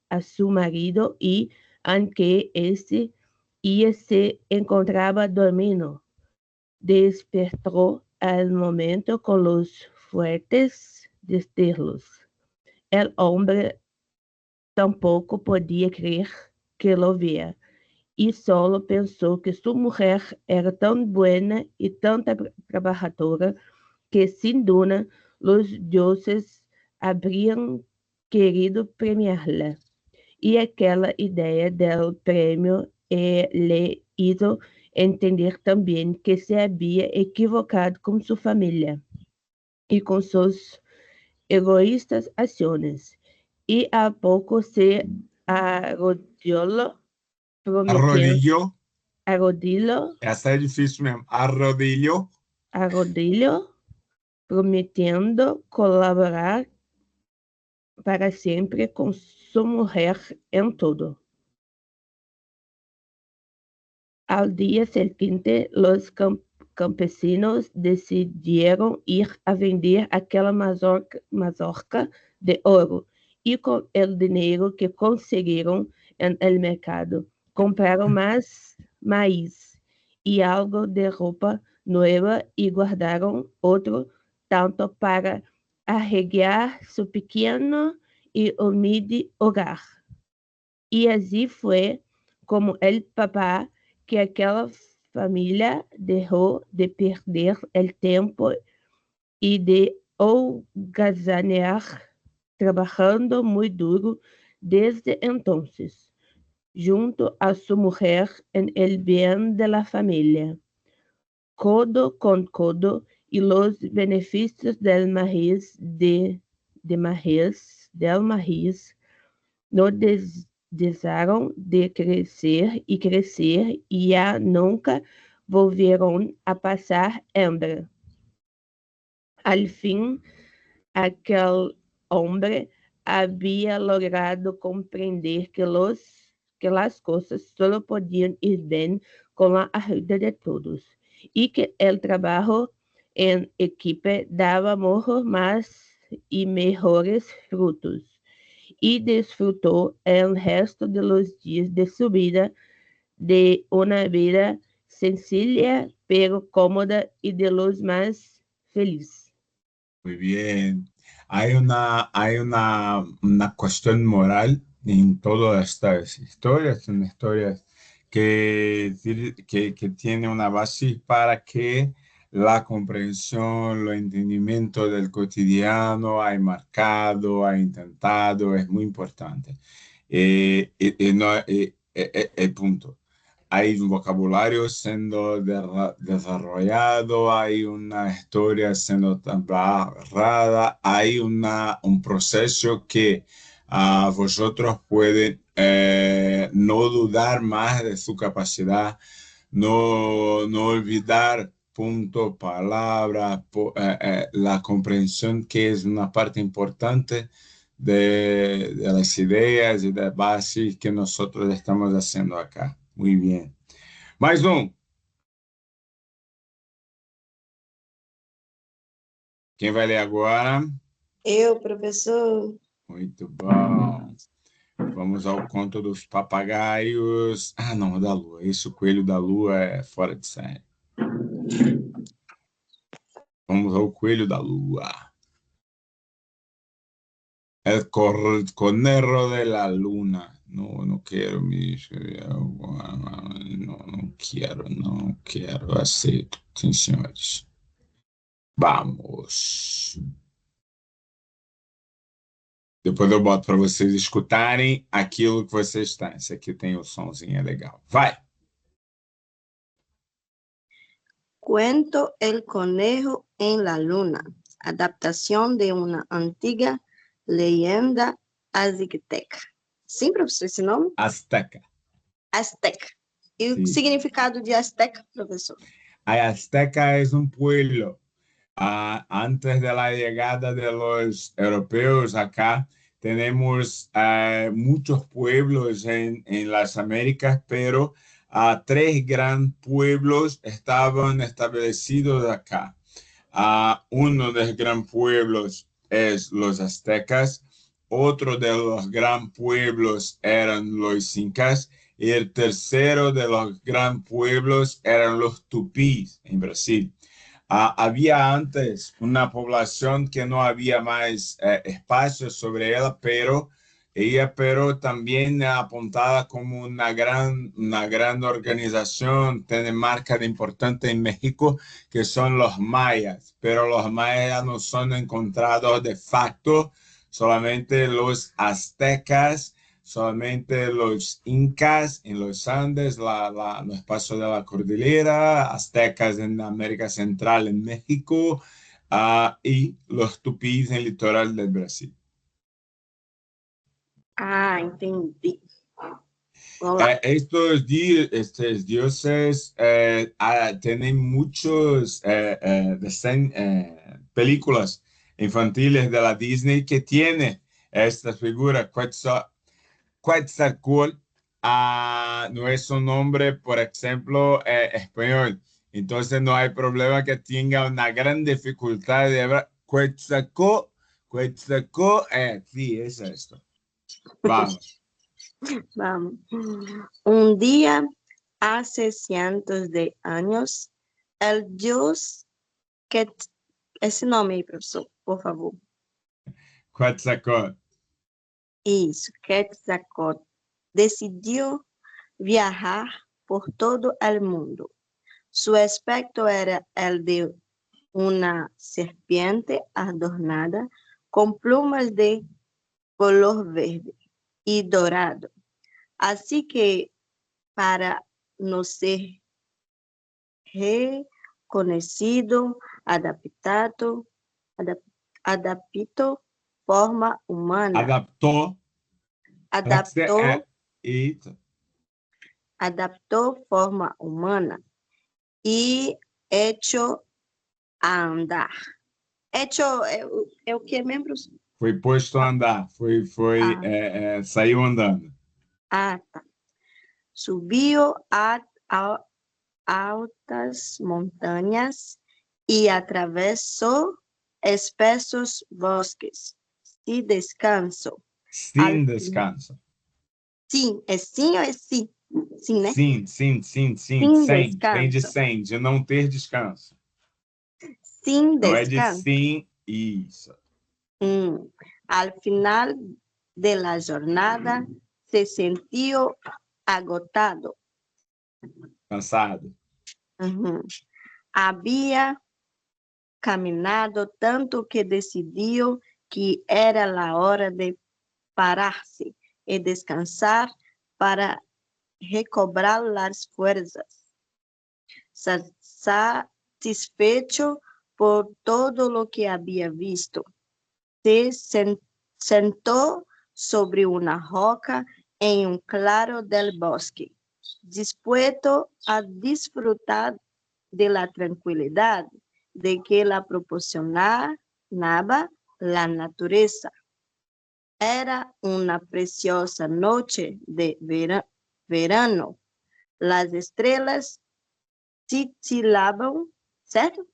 H: a su marido y, aunque éste ya se encontraba dormido, despertó al momento con los fuertes destellos. El hombre tampoco podía creer que lo vea, y solo pensó que su mujer era tan buena y tan trabajadora que sin duda los dioses habrían querido premiarla. Y aquella idea del premio le hizo entender también que se había equivocado con su familia y con sus egoístas acciones, y a poco se arrodilló prometiendo,
A: Arrodillo.
H: arrodilló,
A: Essa é difícil mesmo. Arrodillo.
H: arrodilló, prometiendo colaborar para siempre con su mujer en todo. Al día siguiente, los campesinos decidieron ir a vender aquella mazorca de oro y con el dinero que consiguieron en el mercado compraron más maíz y algo de ropa nueva y guardaron otro tanto para arreglar su pequeño y humilde hogar. Y así fue como el papá que aquella familia dejó de perder el tiempo y de holgazanear, trabajando muy duro desde entonces, junto a su mujer en el bien de la familia, codo con codo, y los beneficios del maíz, del maíz no dejaron de crecer y ya nunca volvieron a pasar hambre. Al fin, aquel hombre había logrado comprender que las cosas solo podían ir bien con la ayuda de todos y que el trabajo en equipo daba mucho más y mejores frutos. Y disfrutó el resto de los días de su vida de una vida sencilla pero cómoda y de los más felices.
A: Muy bien. Hay una cuestión moral en todas estas historias. Son historias que tienen una base para que la comprensión, el entendimiento del cotidiano hay marcado, hay intentado, es muy importante. Punto. Hay un vocabulario siendo desarrollado, hay una historia siendo narrada, hay un proceso que vosotros pueden no dudar más de su capacidad, no olvidar punto, palabra, la comprensión, que es una parte importante de las ideas y de bases que nosotros estamos haciendo acá. Muy bien. Mais Quem vai ler agora?
C: Eu, professor.
A: Muito bom. Vamos ao conto dos papagaios. Ah, não, da lua. Esse, o coelho da lua, é fora de série. Vamos ao coelho da lua. El conejo de la luna. No quiero, não quero, aceito, sim, senhores. Vamos. Depois eu boto para vocês escutarem aquilo que vocês estão. Esse aqui tem o somzinho, é legal. Vai!
C: Cuento El conejo en la luna, adaptación de una antigua leyenda azteca. Sim, professor, esse nome?
A: Azteca.
C: Azteca. E
A: Sim.
C: o significado de azteca, professor?
A: A Azteca es un pueblo. Antes de la llegada de los europeos acá, tenemos muchos pueblos en las Américas, pero tres grandes pueblos estaban establecidos acá. Uno de los grandes pueblos es los aztecas, otro de los grandes pueblos eran los incas, y el tercero de los grandes pueblos eran los tupís en Brasil. Había antes una población que no había más espacio sobre ella, pero también apuntada como una gran organización, tiene marca de importante en México, que son los mayas, pero los mayas no son encontrados de facto, solamente los aztecas solamente los incas en los Andes, no espacio de la cordillera, aztecas en América Central, en México, y los tupís en el litoral del Brasil.
C: Ah, entendi. Vamos lá.
A: Estos dioses tienen muchos películas infantiles de la Disney que tiene esta figura. Quetzalcóatl no es un nombre, por ejemplo, español. Entonces no hay problema que tenga una gran dificultad de hablar. Quetzalcóatl, sí, es esto. Vamos.
C: Vamos. Un día, hace cientos de años, el dios esse nome aí, professor, por favor.
A: Quetzalcóatl.
C: Isso, Quetzalcóatl decidiu viajar por todo el mundo. Su aspecto era el de una serpiente adornada con plumas de color verde y dorado. Así que, para no ser reconhecido, adaptado forma humana. Adaptou forma humana e hecho a andar. Hecho é o que, membros?
A: Foi posto a andar, saiu andando.
C: Ah, tá. Subiu a altas montanhas e atravessou espessos bosques. Sem descanso.
A: Sem descanso.
C: Sim, é sim ou é sim? Sim, né?
A: Sim.
C: Sem
A: Vem de
C: descanso.
A: sem, de não ter descanso.
C: Sem
A: Não é
C: descanso.
A: de sim, isso.
C: Al final de la jornada, se sentiu agotado.
A: Cansado.
C: Havia caminhado tanto que decidiu que era a hora de parar-se e descansar para recobrar as forças. Satisfecho por todo lo que havia visto, se sentou sobre uma roca em um claro del bosque, dispuesto a disfrutar de la tranquilidad de que la proporcionaba la naturaleza. Era una preciosa noche de verano. Las estrelas titilaban, certo?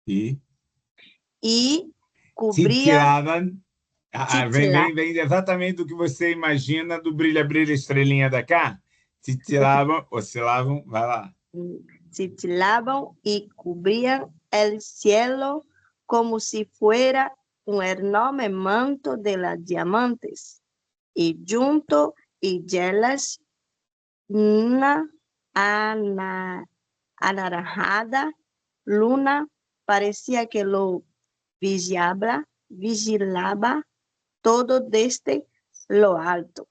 A: E
C: cobriam...
A: Vem exatamente do que você imagina do brilha, brilha, estrelinha da cá. Titilavam, oscilavam, vai lá.
C: Titilaban y cubrían el cielo como si fuera un enorme manto de las diamantes, y junto y ellas una anaranjada luna parecía que lo vigilaba todo desde lo alto.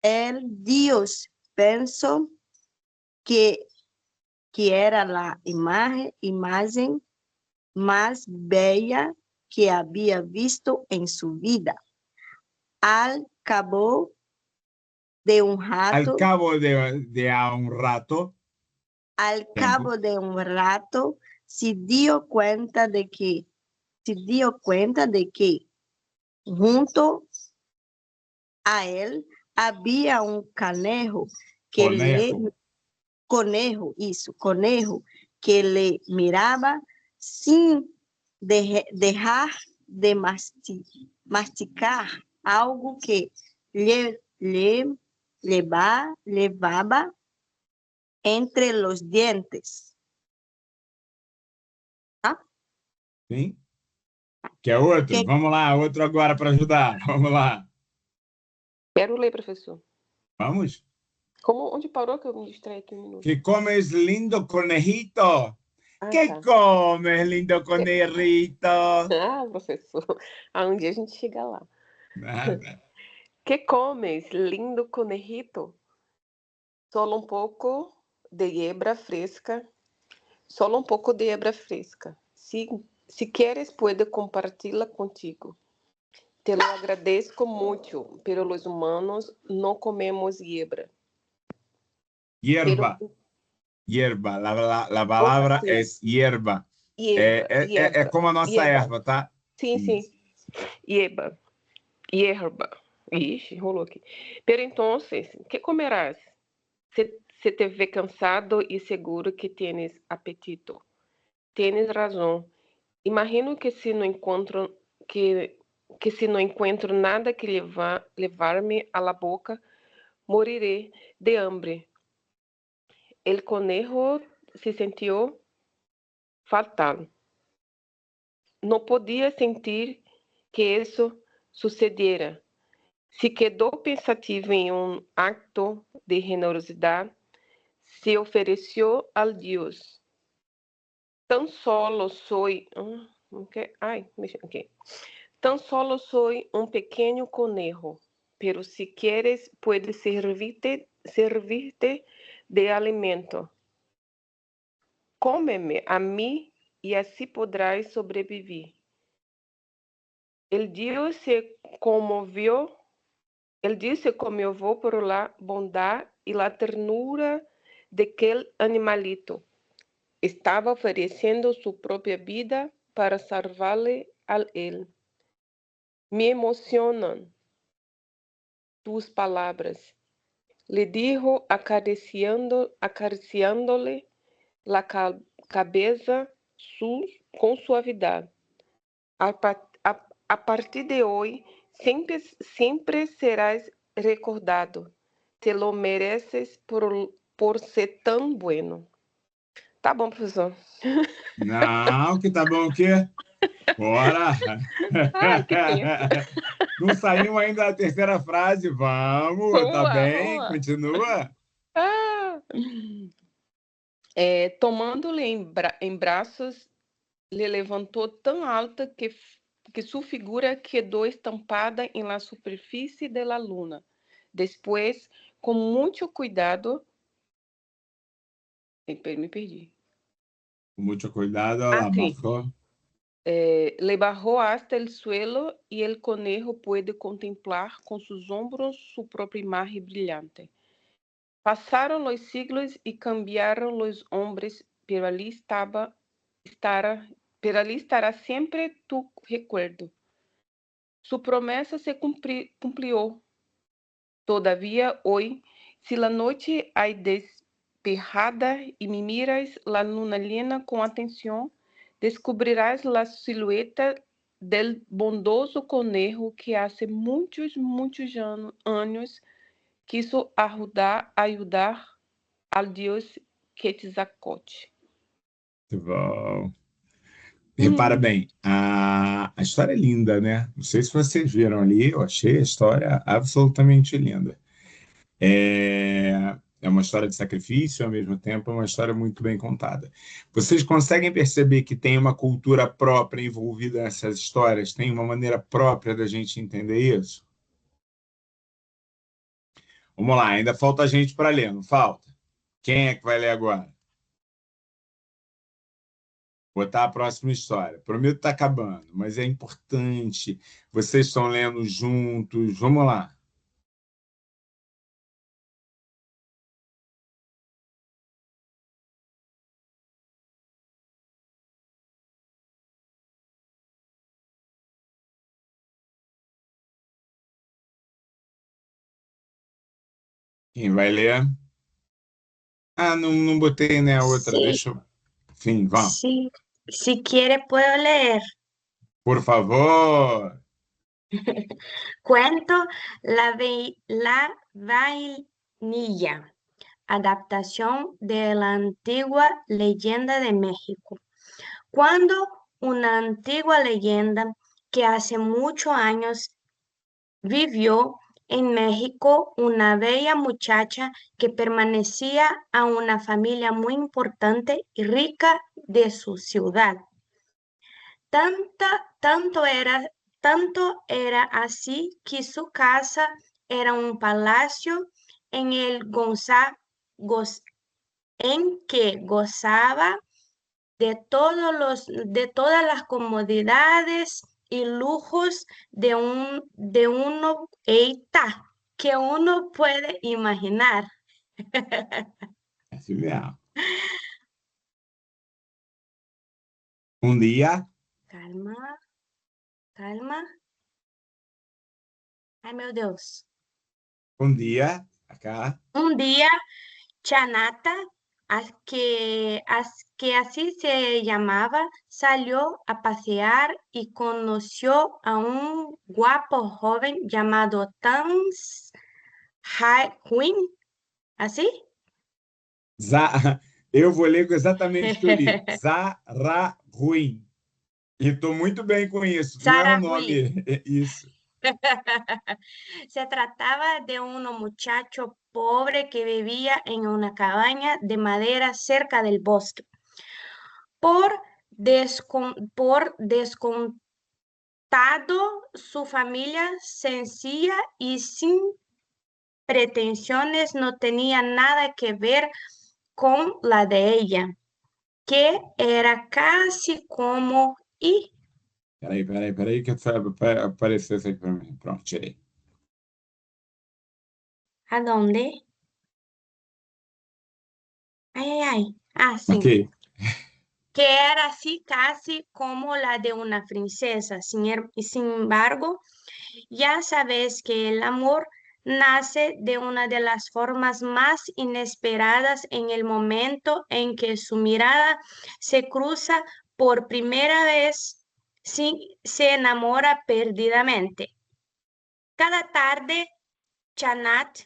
C: El Dios pensó que era la imagen más bella que había visto en su vida. Al cabo de un rato, se dio cuenta de que junto a él había un conejo que le miraba sin dejar de masticar algo que levaba entre los dientes. Tá?
A: Sim. Quer outro? Vamos lá, outro agora para ajudar. Vamos lá.
I: Quero ler, professor.
A: Vamos?
I: Onde parou que eu me distraí aqui um minuto?
A: Que comes lindo conejito? Que comes lindo conejito?
I: Professor, um dia a gente chega lá.
A: Nada.
I: ¿Qué comes, lindo conejito? Solo un poco de hierba fresca. Solo un poco de hierba fresca. Si quieres, puedo compartirla contigo. Te lo agradezco mucho, pero los humanos no comemos hierba.
A: Hierba.
I: Pero,
A: Hierba. La palabra
I: sim.
A: es hierba.
I: hierba,
A: É
I: hierba,
A: como a nossa
I: hierba.
A: erva, tá?
I: Sim, sim. Hierba. Hierba. Ixi, rolou aqui. Pero entonces, ¿qué comerás? Se te ve cansado y seguro que tienes apetito. Tienes razón. Imagino que si no encuentro nada que levar-me a la boca, moriré de hambre. El conejo se sintió fatal. No podía sentir que eso sucediera. Se quedou pensativo em um acto de generosidade, se ofereceu ao Deus. Tão solo soy... Tão solo soy um pequeno conejo, pero si quieres puede servirte de alimento. Cómeme a mí y así podrás sobrevivir. El Dios se conmovió por la bondad y la ternura de aquel animalito. Estaba ofreciendo su propia vida para salvarle a él. Me emocionan tus palabras, le dijo acariciándole la cabeza con suavidad. A partir de hoy, siempre serás recordado. Te lo mereces por ser tão bueno. Tá bom, professor.
A: Não, que tá bom o quê? Bora!
I: Ai, que tenso.
A: Não saímos ainda da terceira frase, vamos, tá bem? Continua.
I: Tomando-lhe em braços, le levantou tão alta que sua figura quedou estampada em la superfície de la luna. Depois, com muito cuidado... Me perdi.
A: Com muito cuidado, ela bajó.
I: Le bajó hasta el suelo y el conejo puede contemplar con sus hombros su propia imagen brillante. Pasaron los siglos y cambiaron los hombres, pero allí estará siempre tu recuerdo. Su promesa se cumplió. Todavía hoy, si la noche hay despejada y me miras la luna llena con atención, descobrirás la silueta del bondoso conejo que hace muchos años quiso ayudar al Dios Quetzalcóatl.
A: Muito bom. Repara bem, a história é linda, né? Não sei se vocês viram ali, eu achei a história absolutamente linda. É uma história de sacrifício, ao mesmo tempo é uma história muito bem contada. Vocês conseguem perceber que tem uma cultura própria envolvida nessas histórias? Tem uma maneira própria da gente entender isso? Vamos lá, ainda falta gente para ler, não falta? Quem é que vai ler agora? Botar a próxima história. Prometo que está acabando, mas é importante. Vocês estão lendo juntos. Vamos lá. Quem vai ler? Ah, não botei, né, a outra.
C: Sí,
A: Deixa eu... Enfim, vamos.
C: sí. Si quiere, puedo leer.
A: Por favor.
C: Cuento La Vainilla, adaptación de la antigua leyenda de México. Cuando una antigua leyenda que hace muchos años vivió en México una bella muchacha que pertenecía a una familia muy importante y rica de su ciudad. Tanto era así que su casa era un palacio en en que gozaba de todas las comodidades y lujos eita, que uno puede imaginar.
A: É surreal. Um dia,
C: Calma, calma. Ai, meu Deus.
A: acá,
C: Un día, Chanata, que así se llamaba, salió a pasear y conoció a un guapo joven llamado Tans Huyn, ¿así?
A: eu vou ler exatamente o que eu li. Zahra-Ruin. E estou muito bem com isso. Não é um
C: Zahra-Ruin.
A: nome, isso.
C: Se trataba de un muchacho pobre que vivía en una cabaña de madera cerca del bosque. Por descontado, su familia sencilla y sin pretensiones no tenía nada que ver con la de ella, que era casi como... Y
A: Peraí, que apareceu isso aí para mim. Pronto, tirei.
C: ¿a dónde? Ay, ay, ay. Ah, sí.
A: Ok.
C: Que era así casi como la de una princesa. Sin embargo, ya sabes que el amor nace de una de las formas más inesperadas en el momento en que su mirada se cruza por primera vez, se enamora perdidamente. Cada tarde, Chanat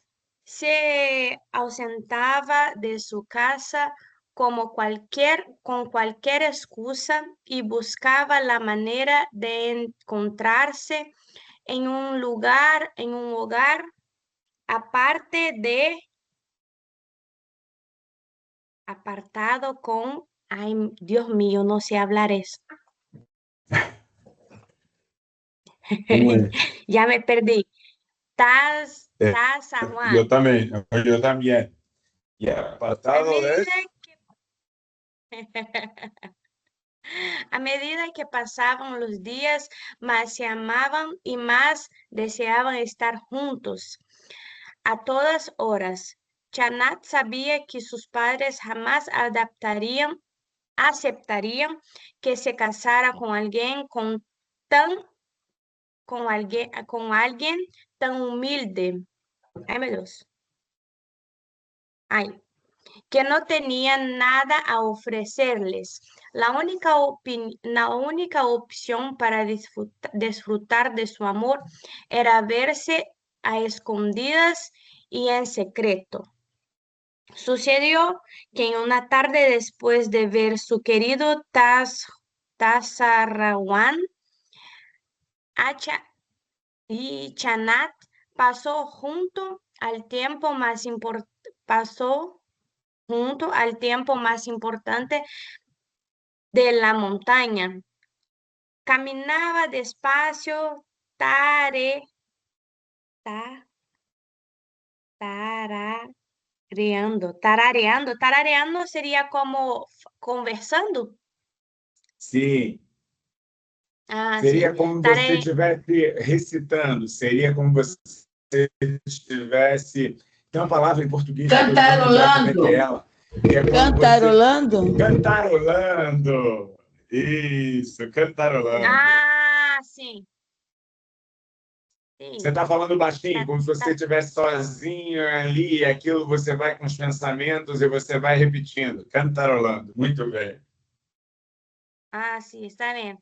C: se ausentaba de su casa con cualquier excusa y buscaba la manera de encontrarse en un hogar apartado con, ay, Dios mío, no sé hablar eso.
A: Como é?
C: Ya me perdí.
A: É,
C: Tazahuán.
A: eu também. E apartado de...
C: A medida que pasaban los días, más se amaban y más deseaban estar juntos. A todas horas, Chanat sabía que sus padres jamás aceptarían que se casara con alguien con alguien tan humilde. Ay, meu Deus. Ay, que no tenían nada a ofrecerles. La única opción para disfrutar de su amor era verse a escondidas y en secreto. Sucedió que en una tarde, después de ver su querido Tazarrawan, y Chanat pasó junto al tiempo más importante de la montaña. Caminaba despacio, tarareando. Tarareando sería como conversando.
A: Sim.
C: Ah,
A: Seria
C: sim.
A: como você estivesse recitando, seria como você estivesse... Tem uma palavra em português que eu não vou lembrar como é que é ela. Que é quando
E: Cantarolando?
A: Cantarolando! Isso, cantarolando.
C: Ah, sim.
A: Você está falando baixinho, como se você estivesse sozinho ali, e aquilo você vai com os pensamentos e você vai repetindo, cantarolando. Muito bem.
C: Ah, sí, está bien.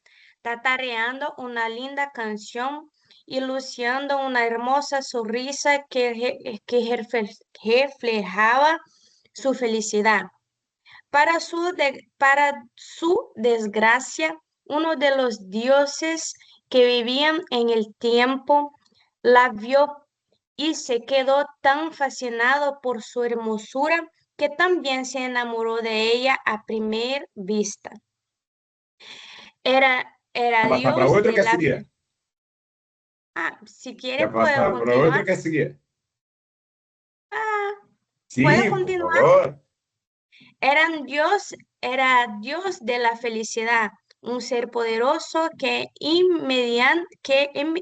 C: Tatareando una linda canción y luciendo una hermosa sonrisa que reflejaba su felicidad. Para su desgracia, uno de los dioses que vivían en el tiempo la vio y se quedó tan fascinado por su hermosura que también se enamoró de ella a primera vista. Era
A: Passar para
C: Dios
A: outra
C: de
A: que
C: la...
A: seria?
C: Ah, si quiere
A: Quer
C: puedo
A: passar para outra
C: continuar.
A: ou quer seguir?
C: Ah,
A: Sim,
C: ¿puedo
A: por
C: continuar?
A: favor.
C: Era Dios de la felicidad, un ser poderoso que,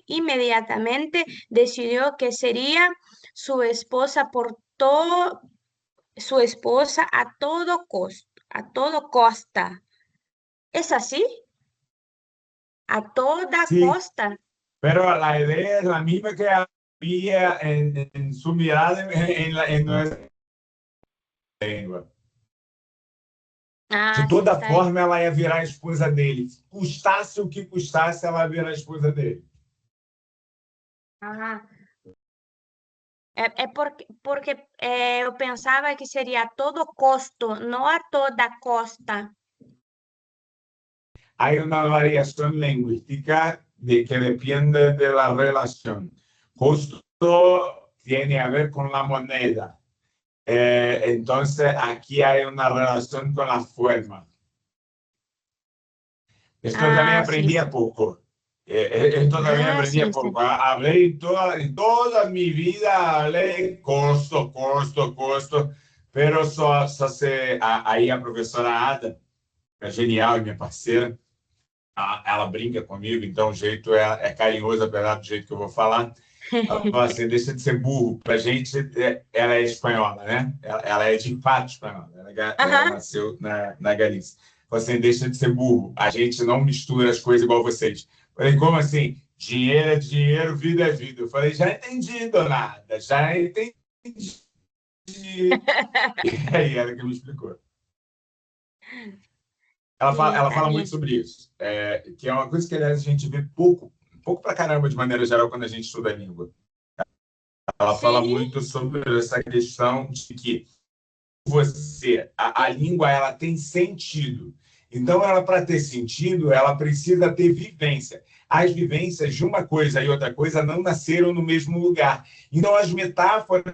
C: inmediatamente decidió que sería su esposa su esposa a todo costa. ¿Es así? A toda
A: Sí,
C: costa.
A: pero la idea es la misma que había en su mirada en nuestra língua.
C: Ah,
A: De
C: sí,
A: toda
C: está bien.
A: forma, ela ia virar a esposa dele. Custasse o que custasse, ela ia virar a esposa dele.
C: Ajá. Porque eu pensava que seria a todo costo, não a toda costa.
A: Hay una variación lingüística que depende de la relación. Justo tiene a ver con la moneda. Entonces, aquí hay una relación con la forma. Esto también
C: Ah, sim,
A: aprendí a
C: sim.
A: poco. Esto también
C: Ah,
A: aprendí a
C: sim, sim.
A: poco. Hablé en toda mi vida, hablé costo, pero aí a professora Ada, é genial, minha parceira, ela brinca comigo, então o jeito é carinhoso, apesar do jeito que eu vou falar. Ela fala assim, deixa de ser burro. Pra gente, ela é espanhola, né? Ela é de fato espanhola. Ela
C: Aham.
A: nasceu na Galícia. Fala assim, deixa de ser burro. A gente não mistura as coisas igual vocês. Falei, como assim? Dinheiro é dinheiro, vida é vida. Eu falei, já entendi, donada, já entendi. E aí ela que me explicou.
C: Sim,
A: Ela
C: está
A: fala muito
C: bem.
A: sobre isso, que é uma coisa que, aliás, a gente vê pouco pra caramba, de maneira geral, quando a gente estuda a língua. Ela fala
C: Sim,
A: muito sobre essa questão de que a língua ela tem sentido. Então, ela para ter sentido, ela precisa ter vivência. As vivências de uma coisa e outra coisa não nasceram no mesmo lugar. Então, as metáforas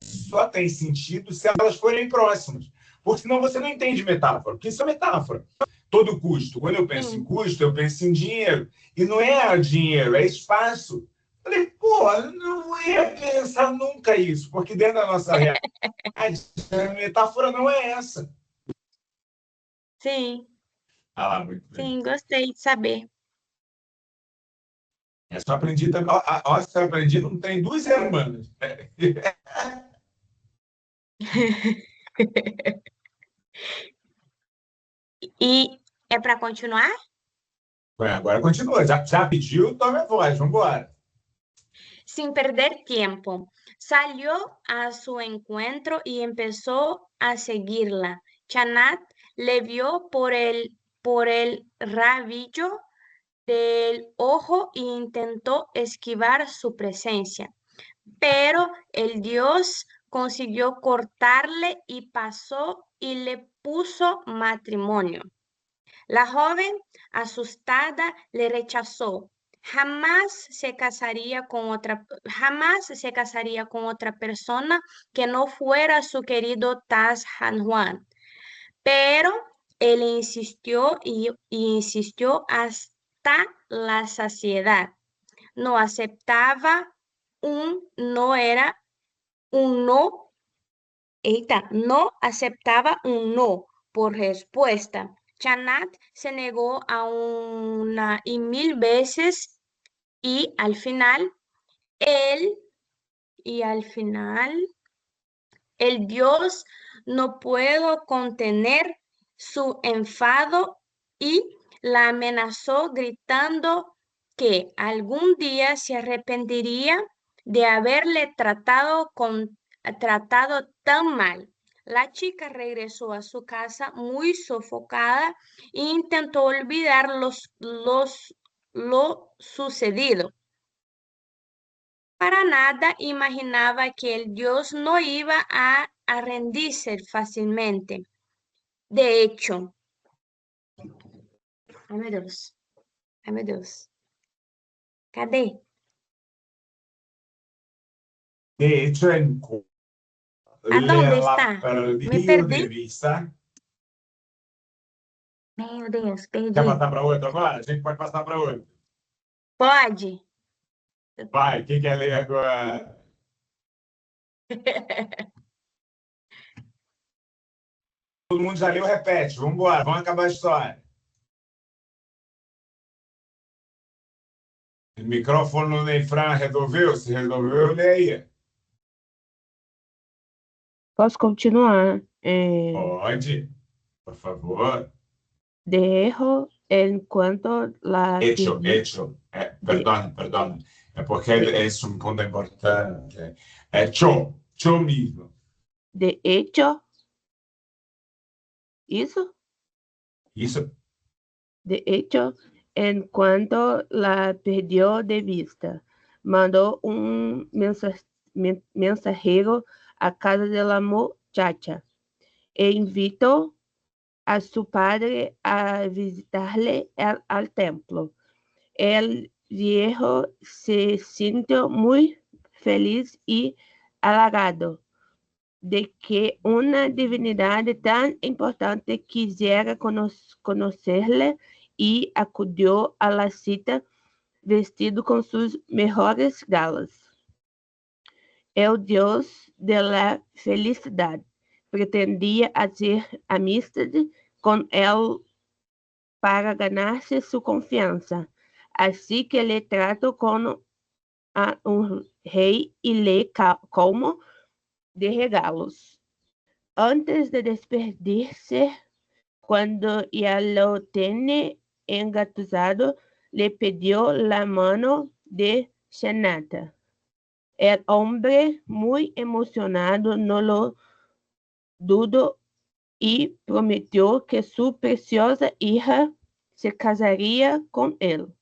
A: só têm sentido se elas forem próximas. Porque senão você não entende metáfora, porque isso é metáfora. Todo custo. Quando eu penso em
C: sim.
A: custo, eu penso em dinheiro. E não é dinheiro, é espaço. Falei, pô, não ia pensar nunca isso, porque dentro da nossa realidade, a metáfora não é essa.
C: Sim,
A: Ah lá, muito bem.
C: sim, gostei de saber.
A: É só aprendi também. Ó, se eu aprendi, não tem 2 semanas.
C: E é para continuar?
A: Agora continua. Já pediu, tome a voz, vamos embora.
C: Sin perder tiempo, salió a su encuentro y empezó a seguirla. Chanat le vio por el rabillo del ojo e intentó esquivar su presencia, pero el dios consiguió cortarle y pasó y le puso matrimonio. La joven, asustada, le rechazó. Jamás se casaría con otra persona que no fuera su querido Taz Han Juan. Pero él insistió y insistió hasta la saciedad. No aceptaba no era un no. No aceptaba un no por respuesta. Chanat se negó a una y 1000 veces y al final él al final el Dios no pudo contener su enfado y la amenazó gritando que algún día se arrepentiría de haberle tratado tan mal. La chica regresó a su casa muy sofocada e intentó olvidar lo sucedido. Para nada imaginaba que el Dios no iba a rendirse fácilmente. De hecho, ai meu Deus, cadê?
A: De hecho,
C: Aonde
A: la
C: está? Me
A: perdido
C: perdi?
A: de vista.
C: Meu Deus,
A: Quer
C: perdi.
A: passar para outra agora? A gente pode passar para outra.
C: Pode.
A: Vai, quem quer ler agora? Todo mundo já leu, repete. Vamos embora, vamos acabar a história. O microfone do Neifran resolveu? Se resolveu, lê aí.
H: Posso continuar?
A: Pode, por favor.
H: Dejo enquanto la
A: Hecho.
H: de,
A: Perdona. É porque é um ponto importante. Hecho mismo.
H: de hecho, isso?
A: Isso.
H: De hecho, en cuanto la perdió de vista, mandó un mensajero a casa de la muchacha e invitó a su padre a visitarle al templo. El viejo se sintió muy feliz y halagado de que una divinidad tan importante quisiera conocerle y acudió a la cita vestido con sus mejores galas. El dios de la felicidad pretendía hacer amistad con él para ganarse su confianza, así que le trató como a un rey y le colmó de regalos. Antes de despedirse, cuando ya lo tiene engatusado, le pidió la mano de Shanata. El hombre, muy emocionado, no lo dudó y prometió que su preciosa hija se casaría con él.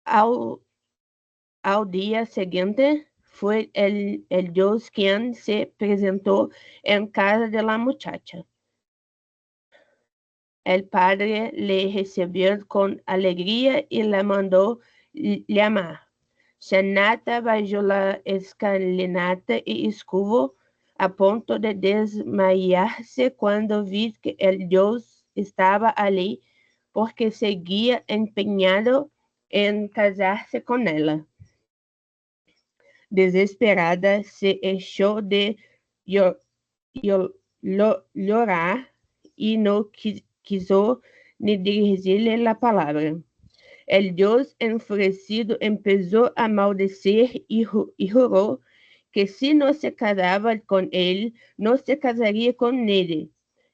H: Al día siguiente, fue el dios quien se presentó en casa de la muchacha. El padre le recibió con alegría y la mandó llamar. Shanata bajó la escalinata y estuvo a punto de desmayarse cuando vi que el dios estaba allí porque seguía empeñado en casarse con ella. Desesperada, se echó de llorar y no quiso ni dirigirle la palabra. El dios enfurecido empezó a maldecir y juró que si no se casaba con él, no se casaría con nadie.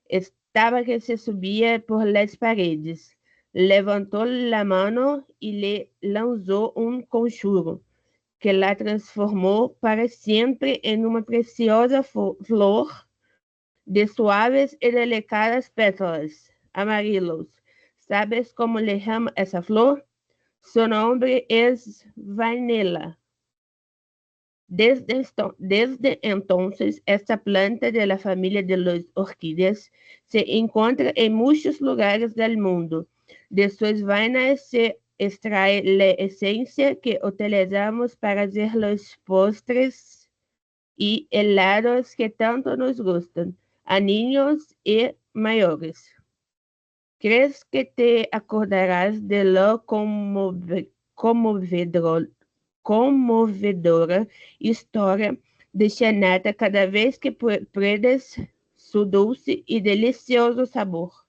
H: Estaba que se subía por las paredes. Levantó la mano y le lanzó un conjuro que la transformó para siempre en una preciosa flor de suaves y delicadas pétalas amarillos. ¿Sabes cómo le llama esa flor? Su nombre es Vanilla. Desde entonces, esta planta de la familia de las orquídeas se encuentra en muchos lugares del mundo. De sus vainas se extrae la esencia que utilizamos para hacer los postres y helados que tanto nos gustan a niños y mayores. ¿Crees que te acordarás de lo conmovedora história de Shanata cada vez que pruebes su dulce y delicioso sabor?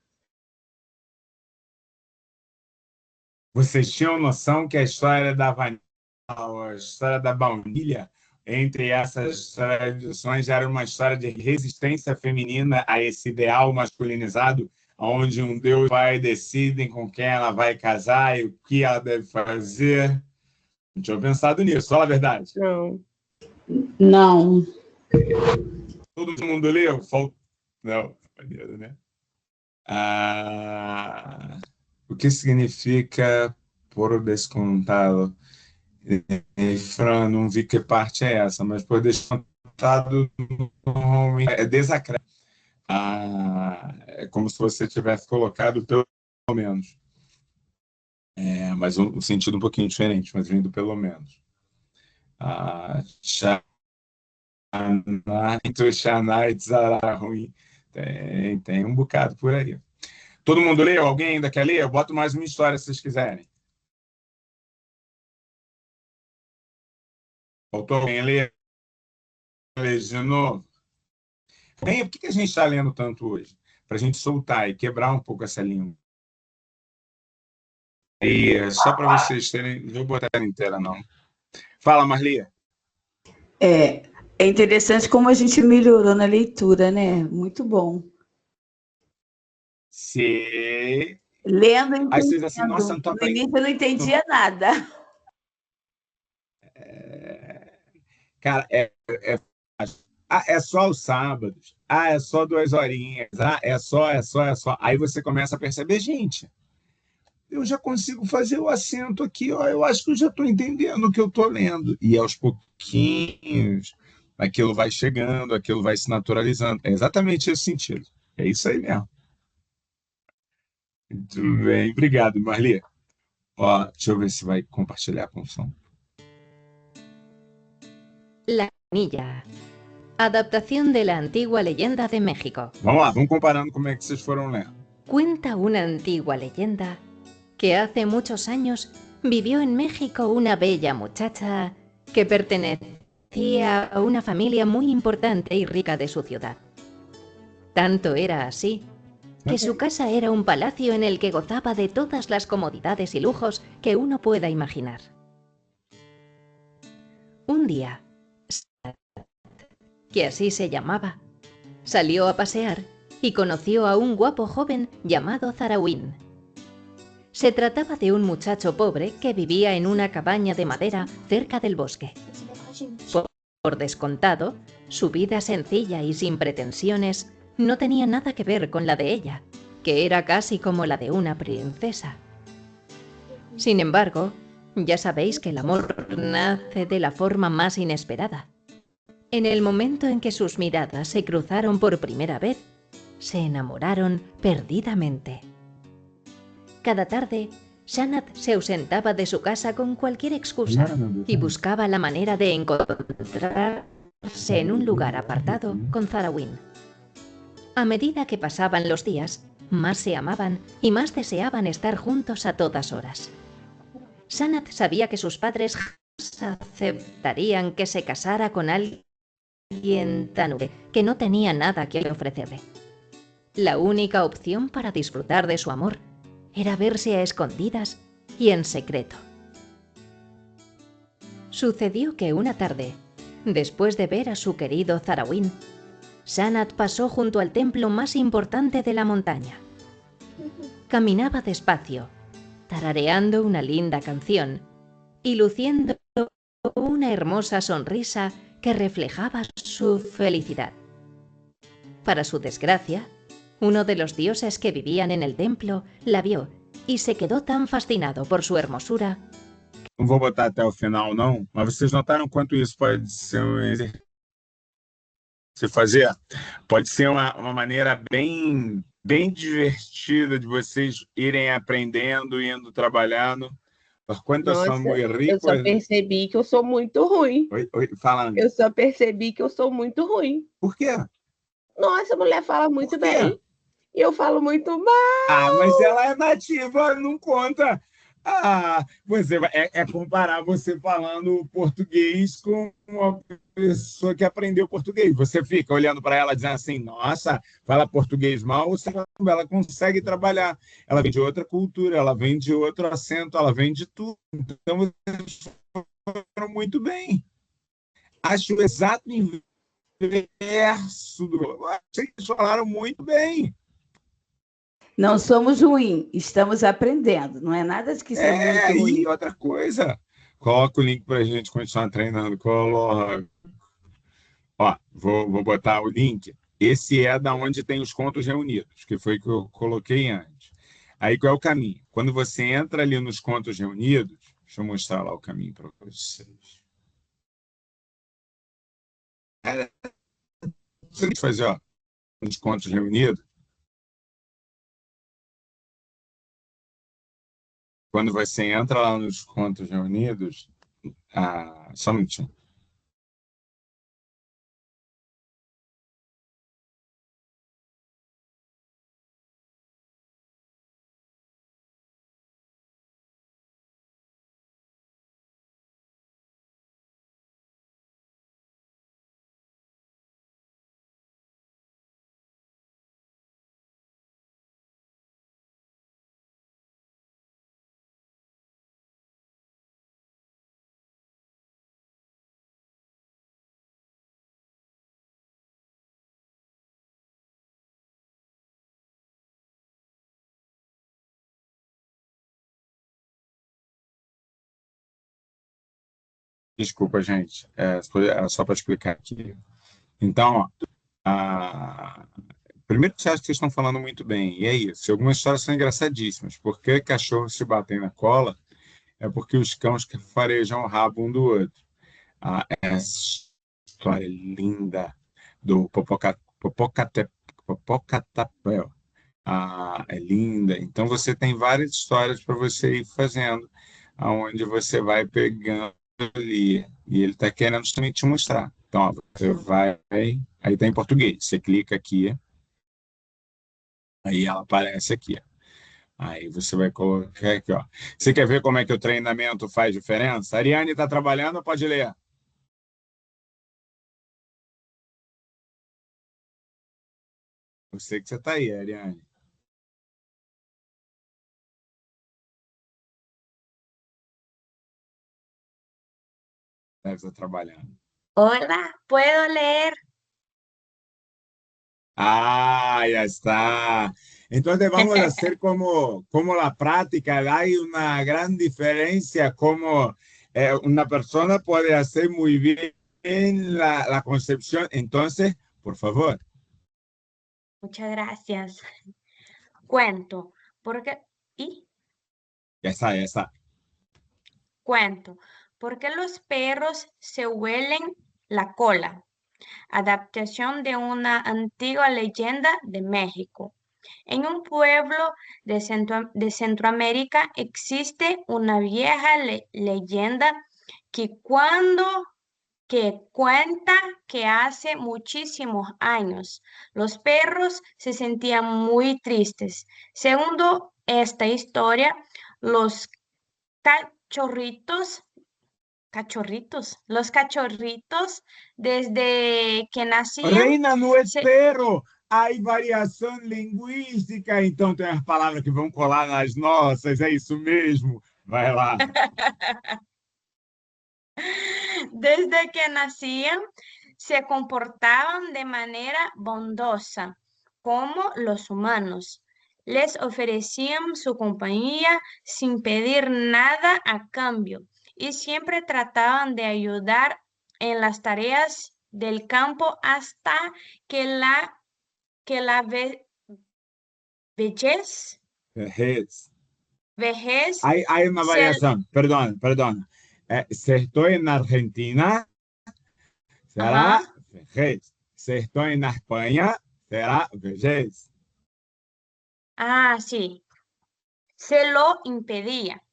A: Vocês tinham noção que a história da vanilla, a história da baunilha, entre essas tradições, era uma história de resistência feminina a esse ideal masculinizado, onde um deus vai e decide com quem ela vai casar e o que ela deve fazer? Não tinha pensado nisso, fala a verdade.
H: Não.
J: Não.
A: Todo mundo leu? Não, né? O que significa por descontado? Fran, não vi que parte é essa, mas por descontado normalmente é desacreditar. É como se você tivesse colocado pelo menos. Mas um sentido um pouquinho diferente, mas vindo pelo menos. Xaná e Tzará ruim. Tem um bocado por aí. Todo mundo leu? Alguém ainda quer ler? Eu boto mais uma história se vocês quiserem. Faltou alguém ler de novo. Bem, por que a gente está lendo tanto hoje? Para a gente soltar e quebrar um pouco essa língua. E só para vocês terem. Não vou botar ela inteira, não. Fala, Marli.
E: É interessante como a gente melhorou na leitura, né? Muito bom.
A: Se...
E: Lendo e
A: Aí vocês assim, nossa, não
E: entendendo.
A: tô
E: No
A: aprendendo.
E: início eu não entendia nada.
A: Cara, é só os sábados. É só 2 horinhas. É só. Aí você começa a perceber, gente, eu já consigo fazer o acento aqui, ó, eu acho que eu já estou entendendo o que eu estou lendo. E aos pouquinhos, aquilo vai chegando, aquilo vai se naturalizando. É exatamente esse sentido. É isso aí mesmo. Muito bem, obrigado, Marli. Ó, deixa eu ver se vai compartilhar com o som.
K: La Canilla. Adaptación de la antigua leyenda de México.
A: Vamos lá, vamos comparando como é que vocês foram lendo.
K: Cuenta una antigua leyenda que hace muchos años vivió en México una bella muchacha que pertenecía a una familia muy importante y rica de su ciudad. Tanto era así que su casa era un palacio en el que gozaba de todas las comodidades y lujos que uno pueda imaginar. Un día, que así se llamaba, salió a pasear y conoció a un guapo joven llamado Zarahuín. Se trataba de un muchacho pobre que vivía en una cabaña de madera cerca del bosque. Por descontado, su vida sencilla y sin pretensiones no tenía nada que ver con la de ella, que era casi como la de una princesa. Sin embargo, ya sabéis que el amor nace de la forma más inesperada. En el momento en que sus miradas se cruzaron por primera vez, se enamoraron perdidamente. Cada tarde, Shanat se ausentaba de su casa con cualquier excusa y buscaba la manera de encontrarse en un lugar apartado con Zarahuín. A medida que pasaban los días, más se amaban y más deseaban estar juntos a todas horas. Shanat sabía que sus padres jamás aceptarían que se casara con alguien tan humilde que no tenía nada que ofrecerle. La única opción para disfrutar de su amor era verse a escondidas y en secreto. Sucedió que una tarde, después de ver a su querido Zarahuín, Shanat pasó junto al templo más importante de la montaña. Caminaba despacio, tarareando una linda canción y luciendo una hermosa sonrisa que reflejaba su felicidad. Para su desgracia, uno de los dioses que vivían en el templo la vio y se quedó tan fascinado por su hermosura.
A: Não vou botar até o final, não, mas vocês notaram quanto isso pode ser um exercício se fazer? Pode ser uma maneira bem divertida de vocês irem aprendendo, indo trabalhando. Por quanto são
H: Nossa,
A: muito
H: eu só
A: ricos.
H: percebi que eu sou muito ruim.
A: Oi, falando.
H: Eu só percebi que eu sou muito ruim.
A: Por quê?
H: Nossa, a mulher fala muito bem. E eu falo muito mal.
A: Ah, mas ela é nativa, não conta. Ah, é comparar você falando português com uma pessoa que aprendeu português. Você fica olhando para ela dizendo assim, nossa, fala português mal, ela consegue trabalhar. Ela vem de outra cultura, ela vem de outro acento, ela vem de tudo. Então, vocês foram muito bem. Acho o exato inverso do... Vocês falaram muito bem.
E: Não somos ruins, estamos aprendendo. Não é nada de que ser muito ruim.
A: E outra coisa, coloca o link para a gente continuar treinando. Coloca. Ó, vou botar o link. Esse é da onde tem os contos reunidos, que foi que eu coloquei antes. Aí qual é o caminho? Quando você entra ali nos contos reunidos, deixa eu mostrar lá o caminho para vocês. Você fazer, ó, nos contos reunidos. Quando você entra lá nos contos reunidos, só um minutinho. Desculpa, gente. Era só para explicar aqui. Então, ó, primeiro que você acha que vocês estão falando muito bem. E é isso. Algumas histórias são engraçadíssimas. Por que cachorros se batem na cola? É porque os cães que farejam o rabo um do outro. Essa história linda do Popocatépetl. É linda. Então, você tem várias histórias para você ir fazendo, aonde você vai pegando ali. E ele está querendo justamente te mostrar. Então, ó, você vai... Aí está em português. Você clica aqui, aí ela aparece aqui. Aí você vai colocar aqui, ó. Você quer ver como é que o treinamento faz diferença? A Ariane está trabalhando, pode ler. Eu sei que você está aí, Ariane. Deve estar trabalhando.
C: Hola, ¿puedo leer?
A: Ya está. Entonces vamos a hacer como la práctica. Hay una gran diferencia como una persona puede hacer muy bien la concepción. Entonces, por favor.
C: Muchas gracias. Cuento, porque... ¿Y?
A: Ya está, ya está.
C: Cuento, ¿por qué los perros se huelen la cola? Adaptación de una antigua leyenda de México. En un pueblo de Centroamérica existe una vieja leyenda que cuenta que hace muchísimos años los perros se sentían muy tristes. Según esta historia, los los cachorritos desde que nacían
A: Reina no es perro. Hay variação linguística, então tem as palavras que vão colar nas nossas, é isso mesmo. Vai lá.
C: Desde que nacían, se comportaban de manera bondosa, como los humanos. Les ofrecían su compañía sin pedir nada a cambio y siempre trataban de ayudar en las tareas del campo hasta que la vejez
A: Hay una variación, perdón. Si estoy en Argentina, será vejez. Si estoy en España, será vejez.
C: Sí. Se lo impedía.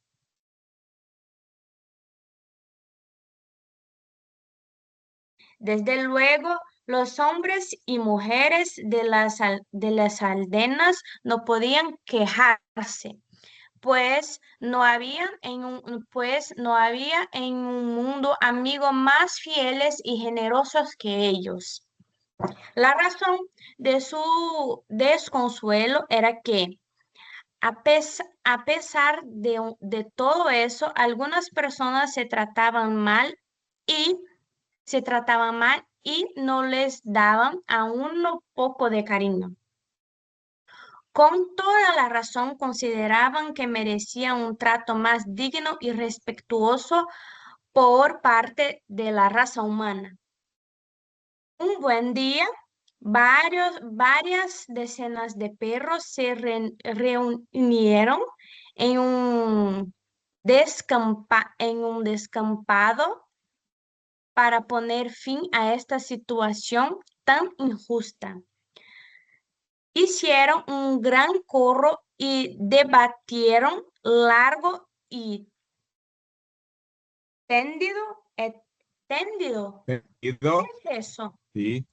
C: Desde luego, los hombres y mujeres de las aldeas no podían quejarse, pues no había en un mundo amigos más fieles y generosos que ellos. La razón de su desconsuelo era que, a pesar de todo eso, algunas personas se trataban mal y no les daban aún lo poco de cariño. Con toda la razón consideraban que merecían un trato más digno y respetuoso por parte de la raza humana. Un buen día, varias decenas de perros se reunieron en un descampado para poner fin a esta situación tan injusta. Hicieron un gran coro y debatieron largo y tendido. ¿Qué es eso?
A: Sí.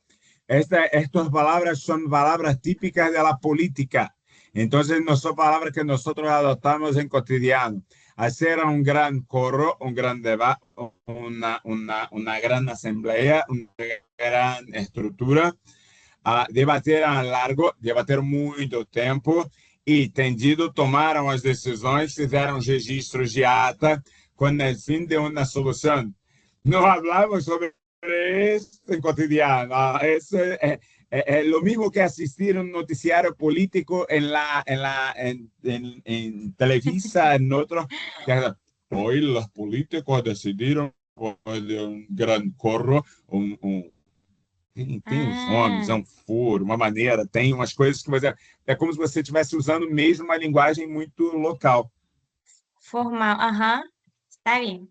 A: Estas palabras son palabras típicas de la política. Entonces, no son palabras que nosotros adoptamos en cotidiano. Hacer un gran coro, un gran debate, una gran asamblea, una gran estructura, debater a largo, debater muito tempo e tendido, tomaram as decisões, fizeram registros de ata com o fim de uma solução. Não falamos sobre esto en cotidiano. Eso es lo mismo que asistir a un noticiario político en Televisa, en otros. Hoy los políticos decidieron de um grande corro, tem uns nomes, é um furo, uma maneira, tem umas coisas que você... É como se você estivesse usando mesmo uma linguagem muito local.
C: Formal, ajá, está bien.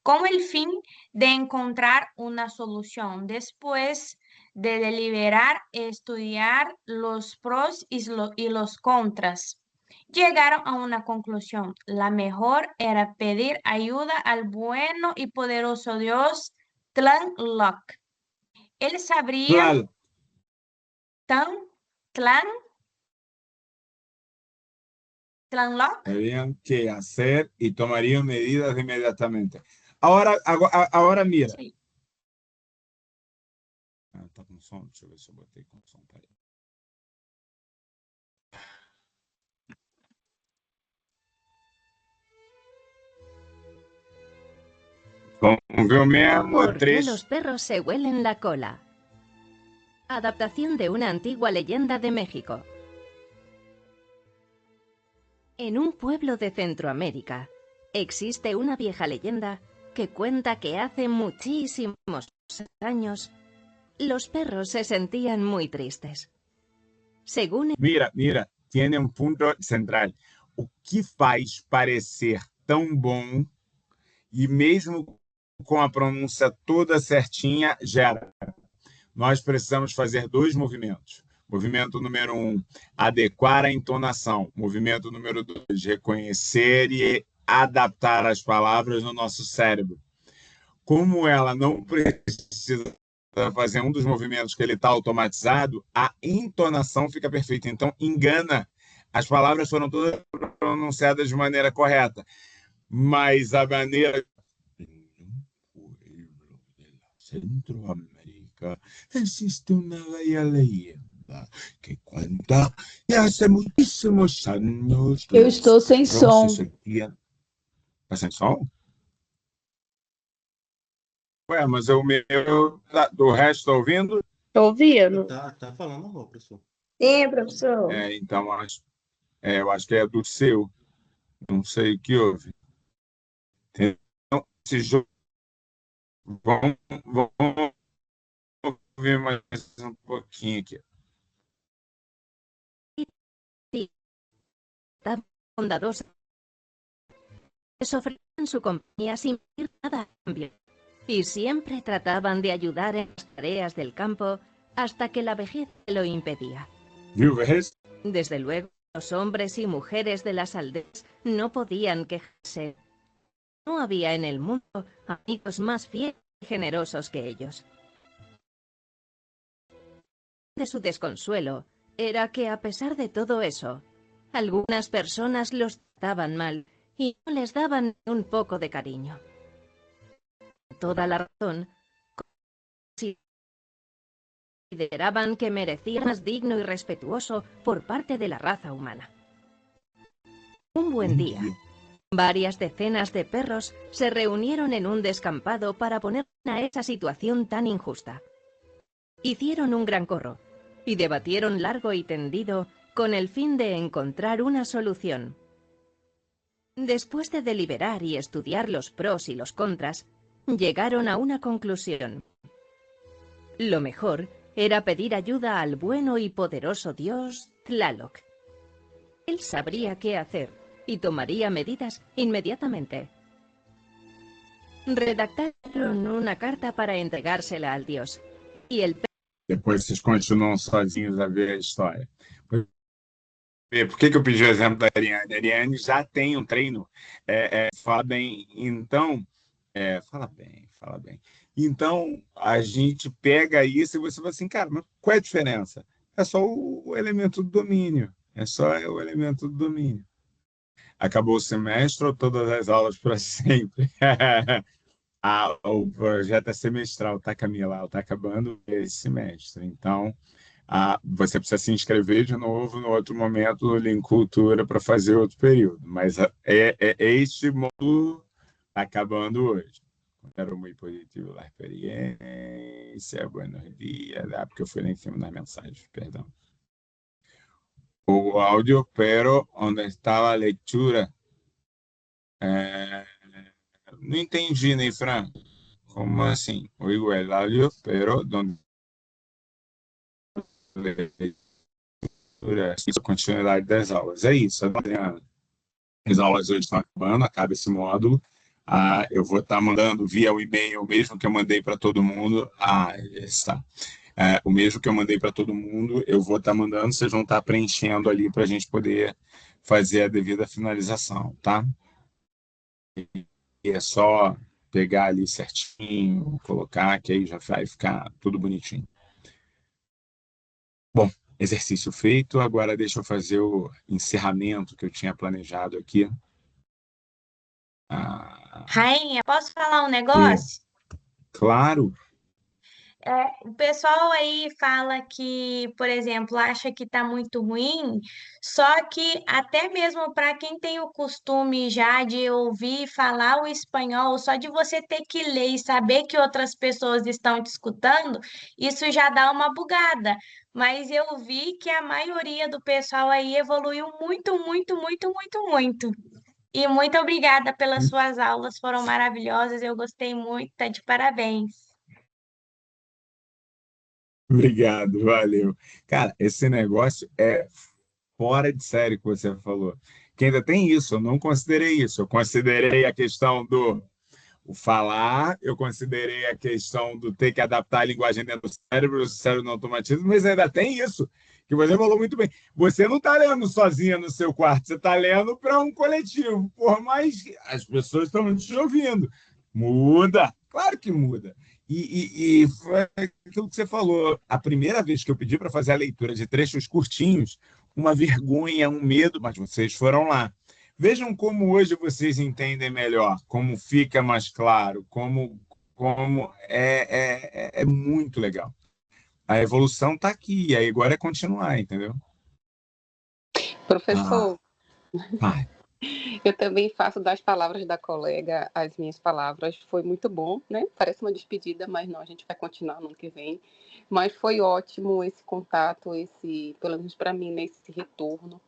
C: Con el fin de encontrar una solución después de deliberar y estudiar los pros y los contras. Llegaron a una conclusión. La mejor era pedir ayuda al bueno y poderoso Dios Tlaloc. Él sabría
A: Claro,
C: Tlaloc.
A: sabían qué hacer y tomarían medidas inmediatamente. Agora mira.
C: Sí.
A: Tá com som? Deixa eu ver se eu botei com som. Peraí. Como mesmo,
K: ¿Por qué los perros se huelen la cola? Adaptación de una antigua leyenda de México. En un pueblo de Centroamérica existe una vieja leyenda que cuenta que hace muchísimos años los perros se sentían muy tristes. Según
A: Mira, tem um ponto central. O que faz parecer tão bom e mesmo com a pronúncia toda certinha, gera. Nós precisamos fazer 2 movimentos. Movimento número 1, adequar a entonação. Movimento número 2, reconhecer e adaptar as palavras no nosso cérebro. Como ela não precisa fazer um dos movimentos que ele está automatizado, a entonação fica perfeita. Então, engana. As palavras foram todas pronunciadas de maneira correta. Mas a maneira... Centroamérica existe una bella leyenda que cuenta que hace muchísimos años...
J: Eu estou sem som.
A: Tá sem som? Ué, mas o meu, do resto, tá ouvindo?
H: Tô ouvindo.
G: Tá falando amor, professor.
C: Sim, professor.
A: Então, eu acho que é do seu. Não sei o que houve. Então, esse jogo... Vamos ouvir mais um pouquinho aqui.
K: tan bondadosa les ofrecían su compañía sin pedir nada a cambio y siempre trataban de ayudar en las tareas del campo hasta que la vejez lo impedía.
A: Viu, ves?
K: Desde luego, los hombres y mujeres de las aldeas no podían quejarse. No había en el mundo amigos más fieles y generosos que ellos. De su desconsuelo era que, a pesar de todo eso, algunas personas los trataban mal y no les daban un poco de cariño. Toda la razón, consideraban que merecían más digno y respetuoso por parte de la raza humana. Un buen día, varias decenas de perros se reunieron en un descampado para poner fin a esa situación tan injusta. Hicieron un gran corro y debatieron largo y tendido con el fin de encontrar una solución. Después de deliberar y estudiar los pros y los contras, llegaron a una conclusión. Lo mejor era pedir ayuda al bueno y poderoso dios Tlaloc. Él sabría qué hacer y tomaría medidas inmediatamente. Redactaron una carta para entregársela al dios, y el
A: Depois vocês continuam sozinhos a ver a história. Por que eu pedi o exemplo da Ariane? A Ariane já tem um treino. Fala bem. Então, fala bem. Então, a gente pega isso e você fala assim, cara, mas qual é a diferença? É só o elemento do domínio. Acabou o semestre ou todas as aulas para sempre? O projeto é semestral, tá, Camila? Está acabando esse semestre. Então, você precisa se inscrever de novo no outro momento no Link Cultura para fazer outro período. Mas este módulo está acabando hoje. Era muito positivo a experiência, buenos dias, porque eu fui lá em cima das mensagens, perdão. O áudio, pero onde estava a leitura, Não entendi, Ney Fran. Como assim? Oigo el audio, pero donde a continuidade das aulas. É isso, Adriana. As aulas hoje estão acabando, acaba esse módulo. Eu vou estar mandando via o e-mail, o mesmo que eu mandei para todo mundo. Está. O mesmo que eu mandei para todo mundo, eu vou estar mandando, vocês vão estar preenchendo ali para a gente poder fazer a devida finalização, tá? E é só pegar ali certinho, colocar, que aí já vai ficar tudo bonitinho. Bom, exercício feito, agora deixa eu fazer o encerramento que eu tinha planejado aqui.
C: Rainha, posso falar um negócio?
A: Claro.
C: O pessoal aí fala que, por exemplo, acha que está muito ruim, só que até mesmo para quem tem o costume já de ouvir falar o espanhol, só de você ter que ler e saber que outras pessoas estão te escutando, isso já dá uma bugada. Mas eu vi que a maioria do pessoal aí evoluiu muito, muito, muito, muito, muito. E muito obrigada pelas suas aulas, foram maravilhosas, eu gostei muito, tá de parabéns.
A: Obrigado, valeu. Cara, esse negócio é fora de série que você falou. Que ainda tem isso, eu não considerei isso. Eu considerei a questão do falar, eu considerei a questão do ter que adaptar a linguagem dentro do cérebro, o cérebro não automatiza, mas ainda tem isso, que você falou muito bem. Você não está lendo sozinha no seu quarto, você está lendo para um coletivo, por mais que as pessoas estão te ouvindo. Muda, claro que muda. E foi aquilo que você falou. A primeira vez que eu pedi para fazer a leitura de trechos curtinhos, uma vergonha, um medo, mas vocês foram lá. Vejam como hoje vocês entendem melhor, como fica mais claro, como é muito legal. A evolução está aqui, e aí agora é continuar, entendeu?
I: Professor,
A: vai.
I: Eu também faço das palavras da colega as minhas palavras. Foi muito bom, né? Parece uma despedida, mas não, a gente vai continuar no ano que vem. Mas foi ótimo esse contato, pelo menos para mim, nesse retorno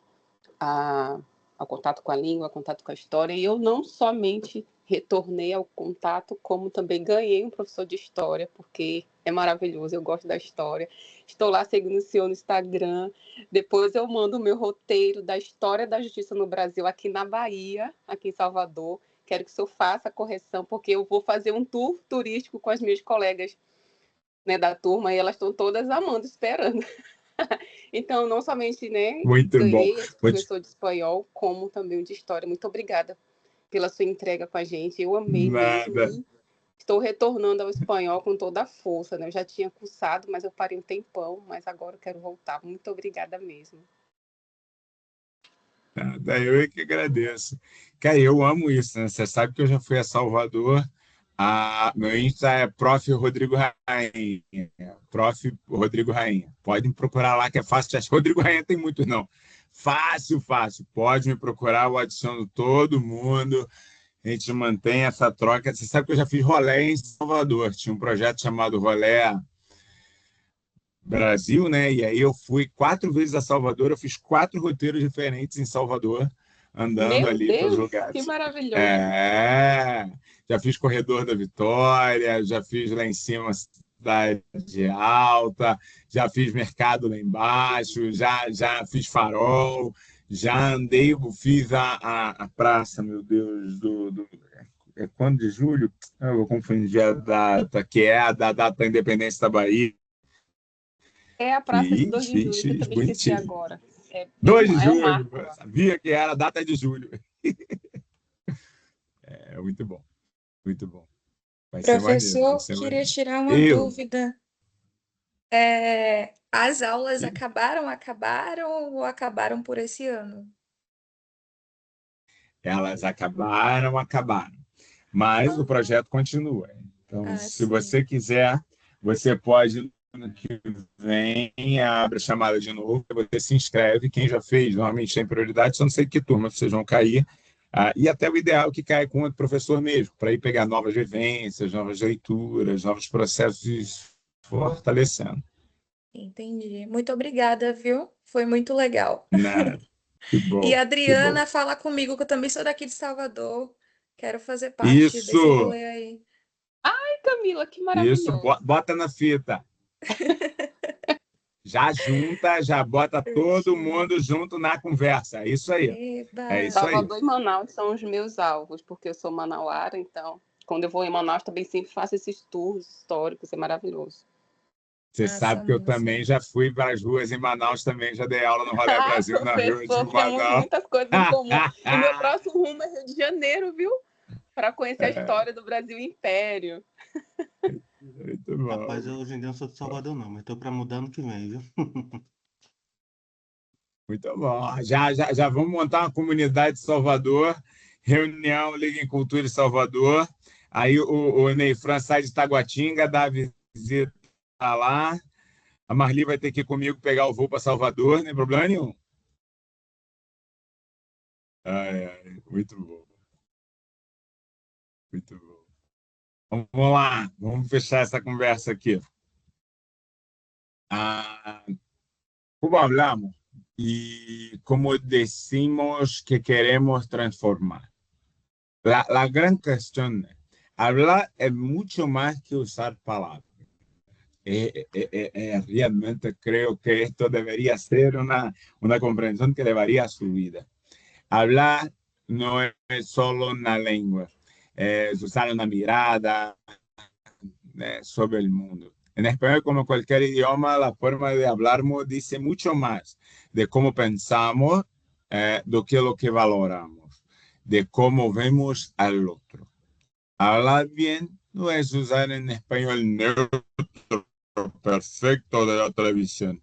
I: ao contato com a língua, ao contato com a história. E eu não somente retornei ao contato, como também ganhei um professor de história, porque é maravilhoso, eu gosto da história. Estou lá seguindo o senhor no Instagram. Depois eu mando o meu roteiro da história da justiça no Brasil, aqui na Bahia, aqui em Salvador. Quero que o senhor faça a correção, porque eu vou fazer um tour turístico com as minhas colegas, né, da turma, e elas estão todas amando, esperando. Então, não somente, né,
A: Muito
I: ganhei
A: bom.
I: esse professor de espanhol, como também o de história. Muito obrigada pela sua entrega com a gente. Eu amei mesmo.
A: Nada.
I: Estou retornando ao espanhol com toda a força, né? Eu já tinha cursado, mas eu parei um tempão, mas agora eu quero voltar. Muito obrigada mesmo.
A: Nada, eu é que agradeço. Cara, eu amo isso, né? Você sabe que eu já fui a Salvador. Meu Insta é Prof. Rodrigo Rainha. Prof. Rodrigo Rainha. Podem procurar lá, que é fácil. Rodrigo Rainha tem muito, não. Fácil, fácil. Pode me procurar, eu adiciono todo mundo. A gente mantém essa troca. Você sabe que eu já fiz rolê em Salvador. Tinha um projeto chamado Rolê Brasil, né? E aí eu fui 4 vezes a Salvador. Eu fiz 4 roteiros diferentes em Salvador, andando
I: Meu
A: ali pelos
I: Deus,
A: lugares.
I: que maravilhoso.
A: Já fiz Corredor da Vitória, já fiz lá em cima Cidade Alta, já fiz Mercado lá embaixo, já fiz Farol, já andei, fiz a praça, meu Deus, é quando de julho? Eu vou confundir a data, que é a da data da independência da Bahia.
I: É a praça de 2 de julho, que eu também esqueci agora.
A: 2 de julho,
I: marco.
A: eu sabia que era a data de julho. É muito bom, muito bom. Vai ser maneiro,
F: Professor,
A: vai ser
F: queria
A: maneiro.
F: tirar uma dúvida. As aulas acabaram ou acabaram por esse ano?
A: Elas acabaram. Mas o projeto continua. Então, se você quiser, você pode, no que vem, abre a chamada de novo, você se inscreve. Quem já fez, normalmente tem prioridade, só não sei que turma vocês vão cair. E até o ideal é que caia com outro professor mesmo, para ir pegar novas vivências, novas leituras, novos processos fortalecendo.
F: Entendi. Muito obrigada, viu? Foi muito legal.
A: Nada. Que bom.
F: E a Adriana fala comigo, que eu também sou daqui de Salvador. Quero fazer parte desse
A: Isso,
F: rolê aí.
I: Ai, Camila, que
A: isso,
I: maravilhoso.
A: bota na fita. Já junta, já bota todo
F: Curti.
A: mundo junto na conversa. É isso aí. É isso
F: Eba!
A: aí.
I: Salvador e Manaus são os meus alvos, porque eu sou manauara, então quando eu vou em Manaus também sempre faço esses tours históricos, é maravilhoso.
A: Você
F: Nossa,
A: sabe que eu
F: música.
A: também já fui para as ruas em Manaus, também já dei aula no Rolê
I: Ah,
A: Brasil na Rua de
I: professor, temos
A: Manaus.
I: muitas coisas em comum. O meu próximo rumo é Rio de Janeiro, viu? Para conhecer a história do Brasil Império.
A: Muito bom.
G: Rapaz, eu hoje em dia não sou de Salvador, não, mas tô para mudar ano que vem, viu?
A: Muito bom. Já vamos montar uma comunidade de Salvador, reunião Liga em Cultura de Salvador. Aí o Ney Fran sai de Taguatinga, dá a visita lá. A Marli vai ter que ir comigo pegar o voo para Salvador, não tem problema nenhum. Muito bom. Muito bom. Vamos lá, vamos fechar essa conversa aqui. Como hablamos y cómo decimos que queremos transformar. La gran cuestión, hablar es mucho más que usar palabras. Realmente creo que esto debería ser una comprensión que llevaría a su vida. Hablar no es solo una lengua, es usar una mirada sobre el mundo. En español, como cualquier idioma, la forma de hablarnos dice mucho más de cómo pensamos do que lo que valoramos, de cómo vemos al otro. Hablar bien no es usar en español neutro perfecto de la televisión.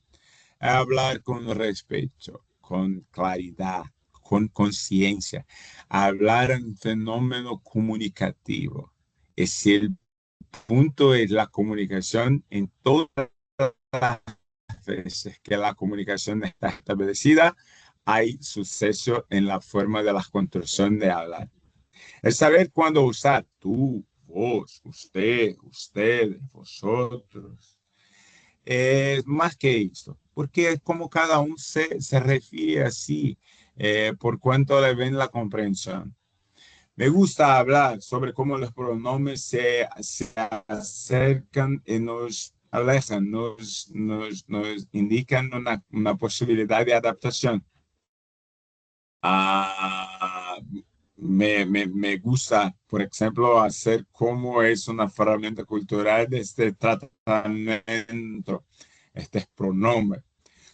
A: Es hablar con respeto, con claridad, con conciencia. Hablar en fenómeno comunicativo. Es el punto es la comunicación en todas las veces que la comunicación está establecida, hay suceso en la forma de la construcción de hablar. Es saber cuándo usar tú, vos, usted, ustedes, vosotros. Es más que esto, porque es como cada uno se refiere así, por cuanto le ven la comprensión. Me gusta hablar sobre cómo los pronombres se acercan y nos alejan, nos indican una posibilidad de adaptación. Me gusta, por ejemplo, hacer cómo es una herramienta cultural de este tratamiento, este pronombre.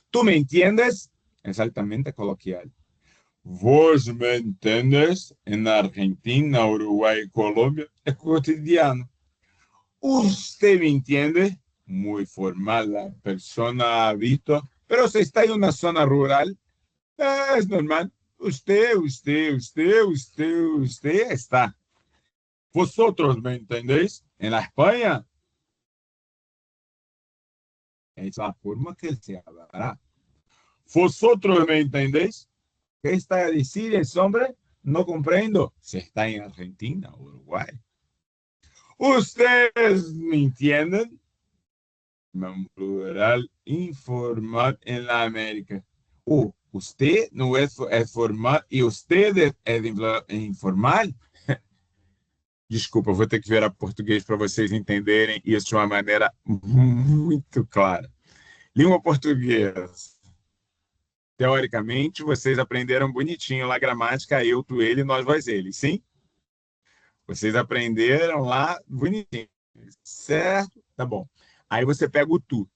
A: ¿Tú me entiendes? Es altamente coloquial. ¿Vos me entiendes? En Argentina, Uruguay y Colombia es cotidiano. ¿Usted me entiende? Muy formal, la persona ha visto, pero si está en una zona rural, es normal. Usted está. ¿Vosotros me entendéis? En la España es la forma que se hablará. ¿Vosotros me entendéis? ¿Qué está a decir ese hombre? No comprendo. Se está en Argentina, Uruguay. ¿Ustedes me entienden? Un plural informal en la América. Usted no es formal y usted es informal? Desculpa, vou ter que virar português para vocês entenderem isso de uma maneira muito clara. Língua portuguesa. Teoricamente, vocês aprenderam bonitinho lá a gramática, eu, tu, ele, nós, vós, ele, sim? Vocês aprenderam lá bonitinho, certo? Tá bom. Aí você pega o tu.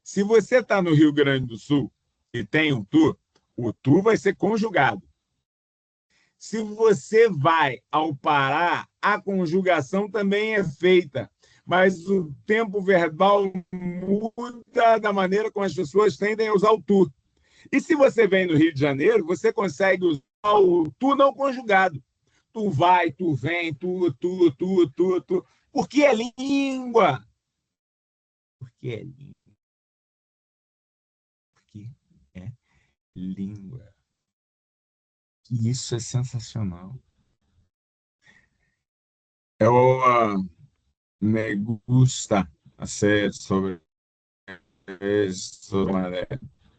A: Se você está no Rio Grande do Sul e tem um tu, o tu vai ser conjugado. Se você vai ao Pará, a conjugação também é feita, mas o tempo verbal muda da maneira como as pessoas tendem a usar o tu. E se você vem no Rio de Janeiro, você consegue usar o tu não conjugado. Tu vai, tu vem, tu. Porque é língua. Porque é língua. Porque é língua. E isso é sensacional. Eu me gusta hacer sobre eso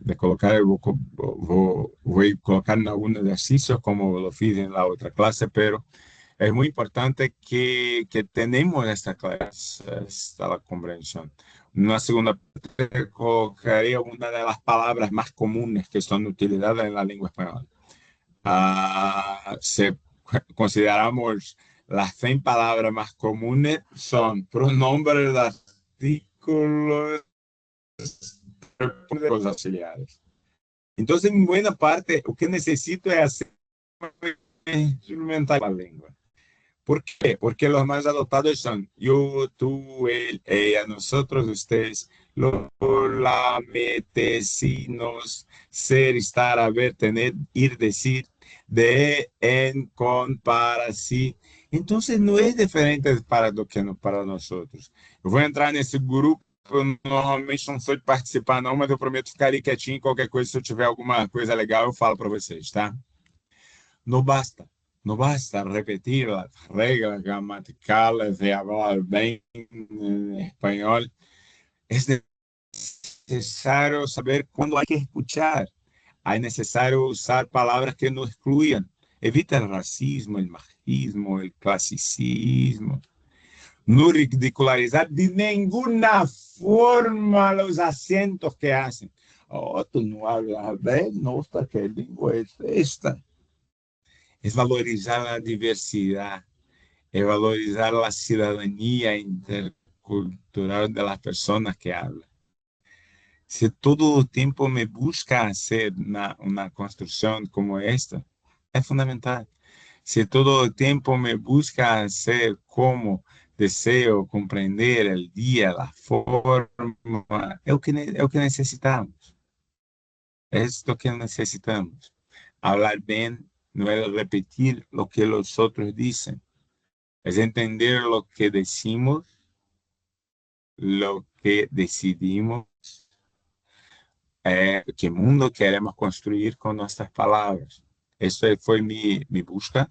A: de colocar, voy a colocar en algún ejercicio como lo fiz en la otra clase, pero es muy importante que tenemos esta comprensión. Una segunda parte colocaría una de las palabras más comunes que son utilizadas en la lengua española. Consideramos las 100 palabras más comunes son pronombres, artículos, los auxiliares. Entonces, en buena parte, lo que necesito es hacer instrumental la lengua. ¿Por qué? Porque los más adoptados son yo, tú, él, ella, nosotros, ustedes, lo, la, me, te, si, nos, ser, estar, haber, tener, ir, decir, de, en, con, para, sí. Entonces, no es diferente para do que para nosotros. Eu vou entrar nesse grupo, eu normalmente não sou de participar não, mas eu prometo ficar ali quietinho, qualquer coisa, se eu tiver alguma coisa legal, eu falo para vocês, tá? No basta repetir las reglas gramaticales de hablar bien en español. Es necesario saber cuándo hay que escuchar. Es necesario usar palabras que no excluyan. Evita el racismo, el machismo, el clasicismo. No ridicularizar de ninguna forma los acentos que hacen. Oh, tú no hablas bien, no, ¿qué lengua es esta? Es valorizar la diversidad, es valorizar la ciudadanía intercultural de las personas que hablan. Si todo el tiempo me busca hacer una construcción como esta, es fundamental. Si todo el tiempo me busca hacer como deseo comprender el día, la forma, es lo que necesitamos. Es lo que necesitamos. Hablar bien no es repetir lo que los otros dicen, es entender lo que decimos, lo que decidimos, qué mundo queremos construir con nuestras palabras. Esta fue mi busca,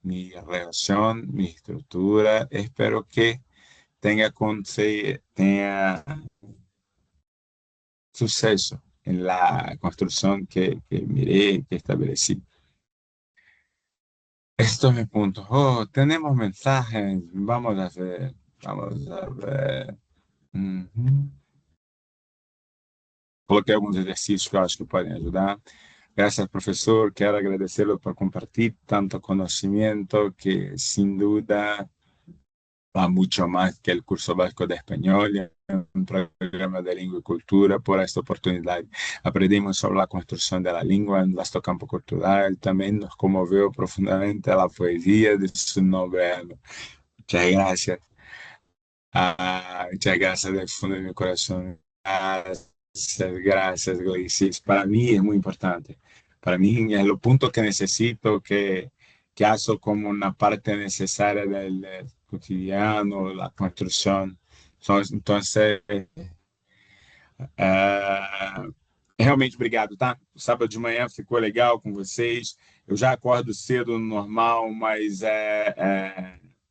A: mi relación, mi estructura. Espero que tenga suceso en la construcción que miré, que establecí. Esto es mi punto. Oh, tenemos mensajes. Vamos a ver. Coloquei alguns exercícios que eu acho que podem ajudar. Gracias, profesor. Quero agradecê-lo por compartir tanto conhecimento que, sin duda, va mucho más que el curso básico de español, un programa de lengua y cultura. Por esta oportunidad aprendimos sobre la construcción de la lengua en nuestro campo cultural. También nos conmovió profundamente la poesía de su novela. Muchas gracias. Muchas gracias del fondo de mi corazón. Gracias, Gleicis. Para mí es muy importante. Para mí es el punto que necesito, que hago como una parte necesaria del cotidiano, la construção. Então, realmente obrigado, tá? Sábado de manhã ficou legal com vocês. Eu já acordo cedo no normal, mas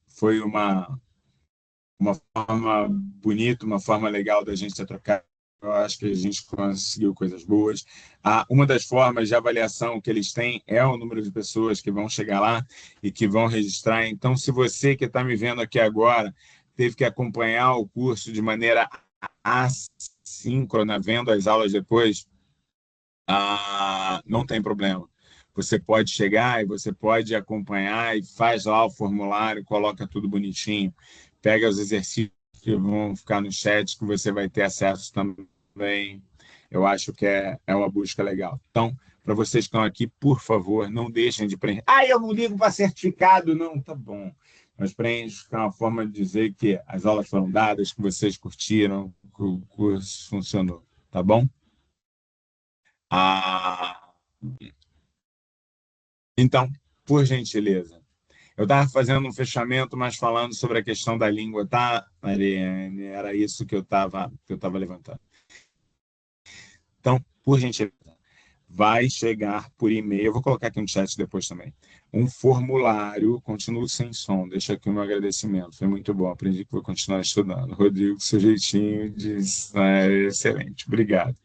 A: foi uma forma bonita, uma forma legal da gente trocar. Eu acho que a gente conseguiu coisas boas. Uma das formas de avaliação que eles têm é o número de pessoas que vão chegar lá e que vão registrar. Então, se você que está me vendo aqui agora teve que acompanhar o curso de maneira assíncrona, vendo as aulas depois, não tem problema. Você pode chegar e você pode acompanhar e faz lá o formulário, coloca tudo bonitinho, pega os exercícios que vão ficar no chat, que você vai ter acesso também. Eu acho que é uma busca legal. Então, para vocês que estão aqui, por favor, não deixem de preencher. Eu não ligo para certificado, não. Tá bom. Mas preenche, que é uma forma de dizer que as aulas foram dadas, que vocês curtiram, que o curso funcionou. Tá bom? Então, por gentileza, eu estava fazendo um fechamento, mas falando sobre a questão da língua, tá, Mariane? Era isso que eu estava levantando. Então, por gentileza, vai chegar por e-mail, eu vou colocar aqui no chat depois também, um formulário, continuo sem som, deixa aqui o meu agradecimento, foi muito bom, aprendi que vou continuar estudando. Rodrigo, seu jeitinho diz, excelente, obrigado.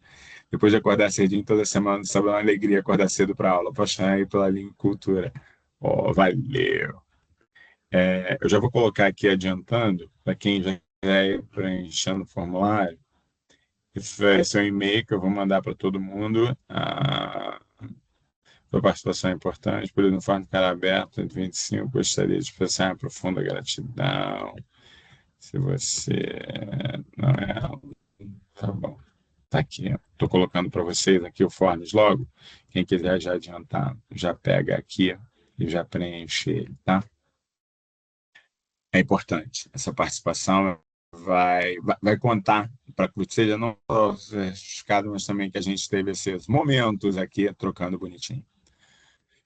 A: Depois de acordar cedinho toda semana, sabe, é uma alegria acordar cedo para aula, apaixonar aí pela língua e cultura. Valeu! Eu já vou colocar aqui adiantando, para quem já é preenchendo o formulário, esse é um e-mail que eu vou mandar para todo mundo. Sua participação é importante, por no Fórum Cara Aberto 125, gostaria de expressar uma profunda gratidão. Se você não é... Tá bom. Tá aqui. Estou colocando para vocês aqui o Forms logo. Quem quiser já adiantar, já pega aqui e já preenche ele, tá? É importante. Essa participação vai contar para que seja não só certificado, mas também que a gente teve esses momentos aqui trocando bonitinho.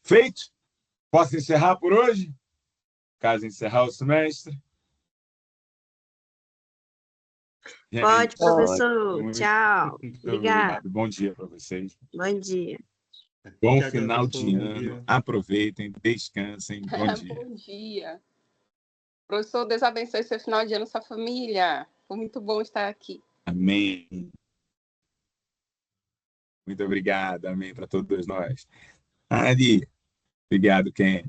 A: Feito? Posso encerrar por hoje? Caso encerrar o semestre?
C: Pode, professor.
A: Muito
C: Tchau. Obrigada.
A: obrigado. Bom dia para vocês.
C: Bom dia.
A: Bom
G: Que
A: final
G: agradeço,
A: de
G: bom
A: ano.
G: dia.
A: Aproveitem, descansem. Bom dia.
I: Bom dia. Professor, Deus abençoe seu final de ano, sua família. Foi muito bom estar aqui.
A: Amém. Muito obrigado. Amém para todos nós. Ari, obrigado, Ken.